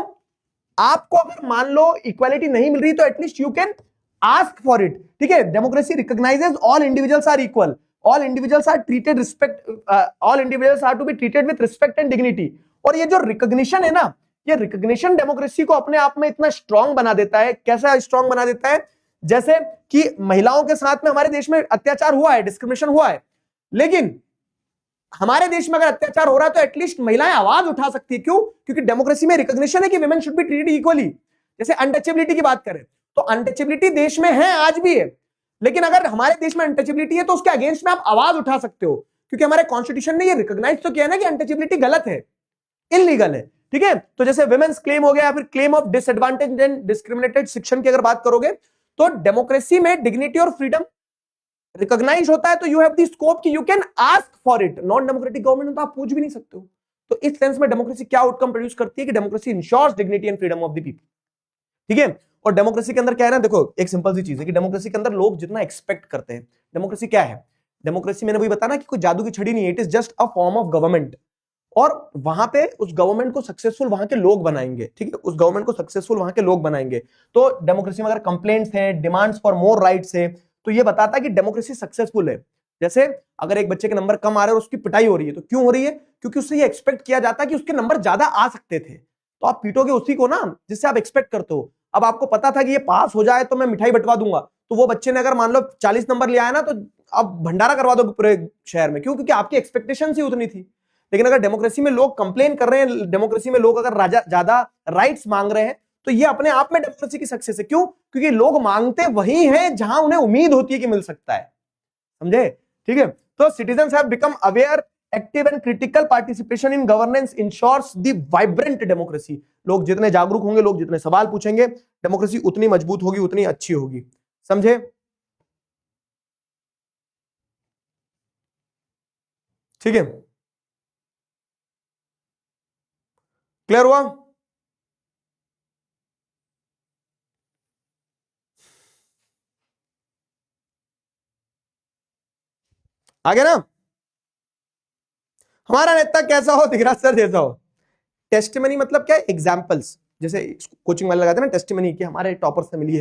आपको अगर मान लो इक्वालिटी नहीं मिल रही, तो at least you can ask for it. ठीक है? Democracy recognises all individuals are equal, all individuals are treated respect, all individuals are to be treated with respect and dignity. और ये जो रिकॉग्निशन है ना, ये रिकॉग्निशन डेमोक्रेसी को अपने आप में इतना स्ट्रांग बना देता है। कैसा स्ट्रांग बना देता है? जैसे कि महिलाओं के साथ में हमारे देश में अत्याचार हुआ है, डिस्क्रिमिनेशन हुआ है, लेकिन हमारे देश में अगर अत्याचार हो रहा है तो एटलीस्ट महिलाएं आवाज उठा सकती है। क्यों? क्योंकि डेमोक्रेसी में रिकॉग्निशन है कि women should be treated equally. जैसे अनटचेबिलिटी की बात करें, तो अनटचेबिलिटी देश में है, आज भी है, लेकिन अगर हमारे देश में अनटचेबिलिटी है तो उसके अगेंस्ट में आप आवाज उठा सकते हो, क्योंकि हमारे कॉन्स्टिट्यूशन ने ये रिकॉग्नाइज तो किया ना कि अनटचेबिलिटी गलत है, इलीगल है। ठीक है? तो जैसे विमेन्स क्लेम हो गया, या फिर claim of disadvantage and discriminated section की अगर बात करोगे, तो डेमोक्रेसी में डिग्निटी और फ्रीडम रिकॉग्नाइज होता है, तो यू हैव द स्कोप कि you can ask for it. Non democratic government में तो आप पूछ भी नहीं सकते हो। तो इस सेंस में डेमोक्रेसी क्या आउटकम प्रोड्यूस करती है कि democracy ensures dignity and freedom of the people. ठीक है? और डेमोक्रेसी के अंदर क्या है ना, देखो एक सिंपल सी चीज है कि डेमोक्रेसी के अंदर लोग जितना एक्सपेक्ट करते हैं, डेमोक्रेसी क्या है? डेमोक्रेसी मैंने वही बताया ना कि कोई जादू की छड़ी नहीं है, it is just a form of government. और वहां पे उस गवर्नमेंट को सक्सेसफुल वहां के लोग बनाएंगे। ठीक है? उस गवर्नमेंट को सक्सेसफुल वहां के लोग बनाएंगे। तो डेमोक्रेसी में अगर कंप्लेंट्स है, डिमांड्स फॉर मोर राइट्स है, तो ये बताता है कि डेमोक्रेसी सक्सेसफुल है। जैसे अगर एक बच्चे के नंबर कम आ रहे हैं और उसकी पिटाई हो रही है, तो क्यों हो रही है? क्योंकि उससे ये एक्सपेक्ट किया जाता है कि उसके नंबर ज्यादा आ सकते थे, तो आप पीटोगे उसी को ना जिससे आप एक्सपेक्ट करते हो। अब आपको पता था कि ये पास हो जाए तो मैं मिठाई बंटवा दूंगा, तो वो बच्चे ने अगर मान लो 40 नंबर ले आया ना, तो अब भंडारा करवा दो पूरे शहर में। क्यों? क्योंकि आपकी एक्सपेक्टेशन ही उतनी थी। लेकिन अगर डेमोक्रेसी में लोग कंप्लेन कर रहे हैं, डेमोक्रेसी में लोग अगर ज्यादा राइट्स मांग रहे हैं, तो ये अपने आप में डेमोक्रेसी की सक्सेस है। क्यों? क्योंकि लोग मांगते वही हैं जहां उन्हें उम्मीद होती है कि मिल सकता है। समझे? ठीक है? तो citizens have become aware, active and critical participation in governance ensures the vibrant democracy. लोग जितने जागरूक होंगे, लोग जितने सवाल पूछेंगे, डेमोक्रेसी उतनी मजबूत होगी, उतनी अच्छी होगी। समझे? ठीक है? क्लियर हुआ? आगे ना, हमारा नेता कैसा हो? दिखराज सर जैसा हो। टेस्टिमनी मतलब क्या है? एग्जाम्पल्स। जैसे कोचिंग वाले लगाते हैं ना टेस्टिमनी, कि हमारे टॉपर से मिली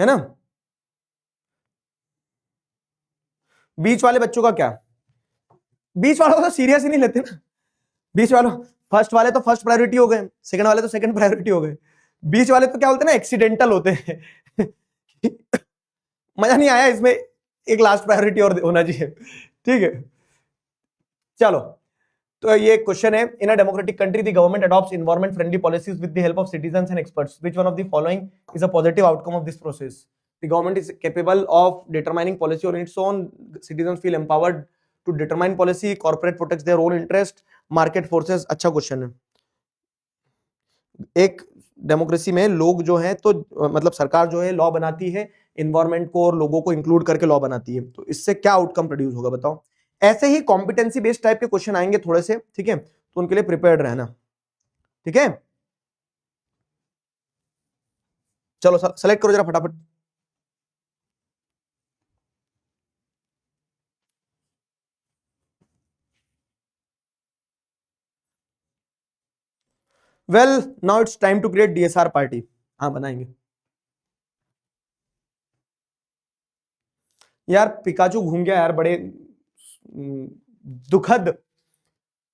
है ना। बीच वाले बच्चों का क्या? बीच वालों को तो सीरियस ही नहीं लेते ना। बीच वालों, फर्स्ट वाले तो फर्स्ट प्रायोरिटी हो गए, सेकंड वाले तो सेकंड प्रायोरिटी हो गए, बीच वाले तो क्या बोलते हैं ना, एक्सीडेंटल होते हैं। मजा नहीं आया इसमें, एक लास्ट प्रायोरिटी और होना चाहिए। ठीक है? चलो, तो ये क्वेश्चन है, in a democratic country the government adopts environment friendly policies with the help of citizens and experts, which one of the following is a positive outcome of this process? The government is capable of determining policy on its own, citizens feel empowered to determine policy, corporate protects their own interest, market forces. अच्छा question है। एक democracy में लोग जो है, तो मतलब सरकार जो है लॉ बनाती है, एनवायरमेंट को और लोगों को इंक्लूड करके लॉ बनाती है, तो इससे क्या आउटकम प्रोड्यूस होगा बताओ? ऐसे ही कॉम्पिटेंसी बेस्ड टाइप के क्वेश्चन आएंगे थोड़े से। ठीक है? तो उनके लिए प्रिपेयर्ड रहना। ठीक है? चलो सेलेक्ट करो जरा फटाफट। Well, now it's time to create DSR party. हाँ, बनाएंगे यार। पिकाचू घूम गया यार, बड़े दुखद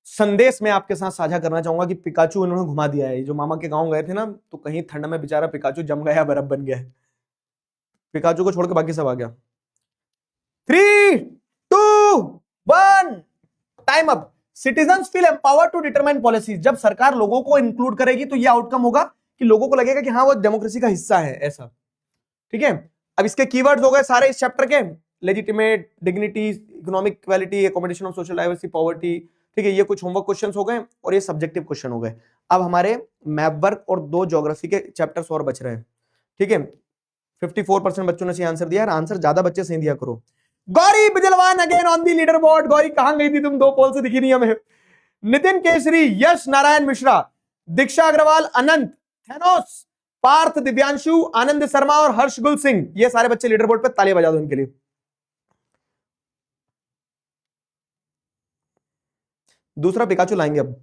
संदेश में आपके साथ साझा करना चाहूंगा कि पिकाचू उन्होंने घुमा दिया है। जो मामा के गांव गए थे ना, तो कहीं ठंड में बेचारा पिकाचू जम गया, बर्फ बन गया है। पिकाचू को छोड़ के बाकी सब आ गया। 3, 2, 1, time up. Citizens feel empowered to determine policies. जब सरकार लोगों को इंक्लूड करेगी तो यह आउटकम होगा कि लोगों को लगेगा कि हाँ, वो डेमोक्रेसी का हिस्सा है, ऐसा। ठीक है? अब इसके कीवर्ड्स हो गए सारे इस चैप्टर के, legitimate, dignity, economic equality, accommodation of social diversity, poverty, ठीक है, ये कुछ होमवर्क क्वेश्चंस हो गए और ये सब्जेक्टिव क्वेश्चन हो गए। अब हमारे मैप वर्क और 2 ज्योग्राफी के चैप्टर्स और बच रहे हैं, ठीक है। 54% बच्चों ने सही आंसर दिया है, आंसर ज्यादा बच्चे सही दिया करो। Gauri Bijalwan again on the leaderboard. Gauri कहां गई थी तुम, 2 पोल से दिखी नहीं हमें। नितिन केसरी, यश नारायण मिश्रा, दीक्षा अग्रवाल, अनंत, थेनोस, पार्थ, दिव्यांशु, आनंद शर्मा और हर्षगुल सिंह, ये सारे बच्चे लीडर बोर्ड पे, तालियां बजा दो इनके लिए। दूसरा पिकाचू लाएंगे अब।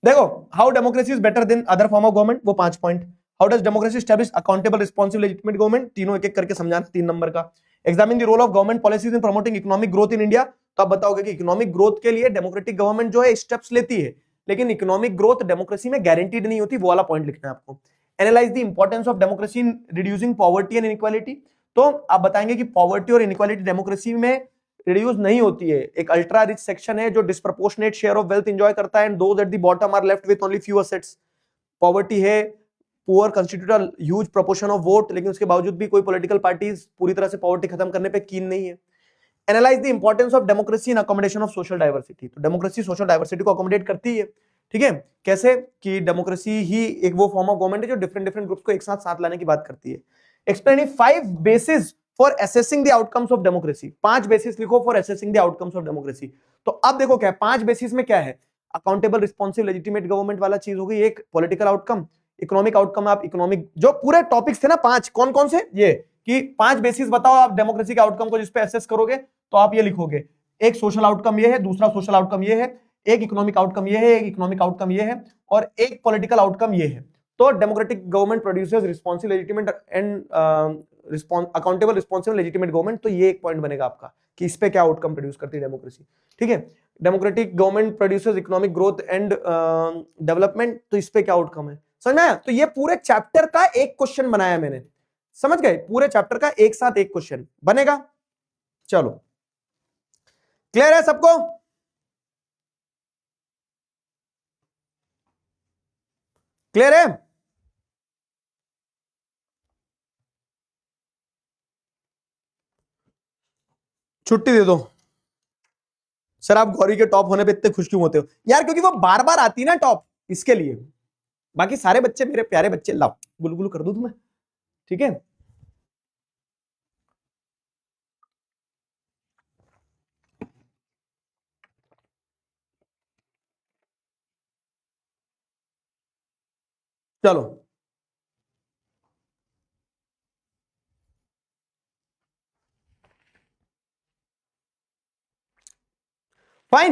देखो, how democracy is better than other form of government, वो 5 point. How does democracy establish accountable, responsible, legitimate government, तीनों एक एक करके समझाना, 3 नंबर का। Examine the role of government policies in promoting economic growth in India, तो आप बताओगे कि इकोनॉमिक ग्रोथ के लिए डेमोक्रेटिक गवर्नमेंट जो है स्टेप्स लेती है, लेकिन इकोनॉमिक ग्रोथ डेमोक्रेसी में गारंटीड नहीं होती, वो वाला पॉइंट लिखना है आपको। Analyse the importance of democracy in reducing poverty and inequality, तो आप बताएंगे कि पॉवर्टी और इनइक्वालिटी डेमोक्रेसी में रिड्यूस नहीं होती है। एक अल्ट्रा रिच सेक्शन है जो disproportionate share of wealth enjoy करता है, and those at the bottom are left with only few assets. Poverty है, poor constitute a huge proportion of vote, लेकिन उसके बावजूद भी कोई पॉलिटिकल पार्टीज पूरी तरह से पॉवर्टी खत्म करने पे कीन नहीं है। Analyse the importance of democracy in accommodation of social diversity, तो डेमोक्रेसी सोशल डाइवर्सिटी को अकोमोडेट करती है, ठीक है। कैसे कि डेमोक्रेसी ही एक वो फॉर्म ऑफ गवर्नमेंट है जो डिफरेंट डिफरेंट ग्रुप्स को एक साथ लाने की बात करती है। Explain 5 basis for assessing the outcomes of democracy, 5 basis लिखो for assessing the outcomes of democracy. तो अब देखो क्या है, 5 बेसिस में क्या है, अकाउंटेबल, रिस्पॉन्सिव, लेजिटिमेट गवर्नमेंट वाला चीज हो गई, एक पॉलिटिकल आउटकम, इकोनॉमिक आउटकम। आप इकोनॉमिक जो पूरे टॉपिक्स थे ना 5, कौन कौन से, ये कि 5 बेसिस बताओ आप डेमोक्रेसी के आउटकम को जिस पे असेस करोगे, तो आप ये लिखोगे, एक सोशल आउटकम ये है, दूसरा सोशल आउटकम ये है, एक इकोनॉमिक आउटकम ये है, एक इकोनॉमिक आउटकम ये है, और एक पॉलिटिकल आउटकम ये है। तो democratic government produces responsive, legitimate and accountable, responsible, legitimate government, तो ये एक पॉइंट बनेगा आपका कि इस पे क्या आउटकम प्रोड्यूस करती है डेमोक्रेसी, ठीक है। Democratic government produces economic growth and development, तो इस पे क्या आउटकम है, समझ में आया। तो ये पूरे चैप्टर का एक क्वेश्चन बनाया मैंने, समझ गए, पूरे चैप्टर का एक साथ एक क्वेश्चन बनेगा। चलो, क्लियर है सबको, क्लियर है। छुट्टी दे दो सर, आप गौरी के टॉप होने पे इतने खुश क्यों होते हो यार, क्योंकि वो बार बार आती ना टॉप, इसके लिए। बाकी सारे बच्चे मेरे प्यारे बच्चे, लाओ गुलगुल कर दूं तुम्हें, ठीक है। चलो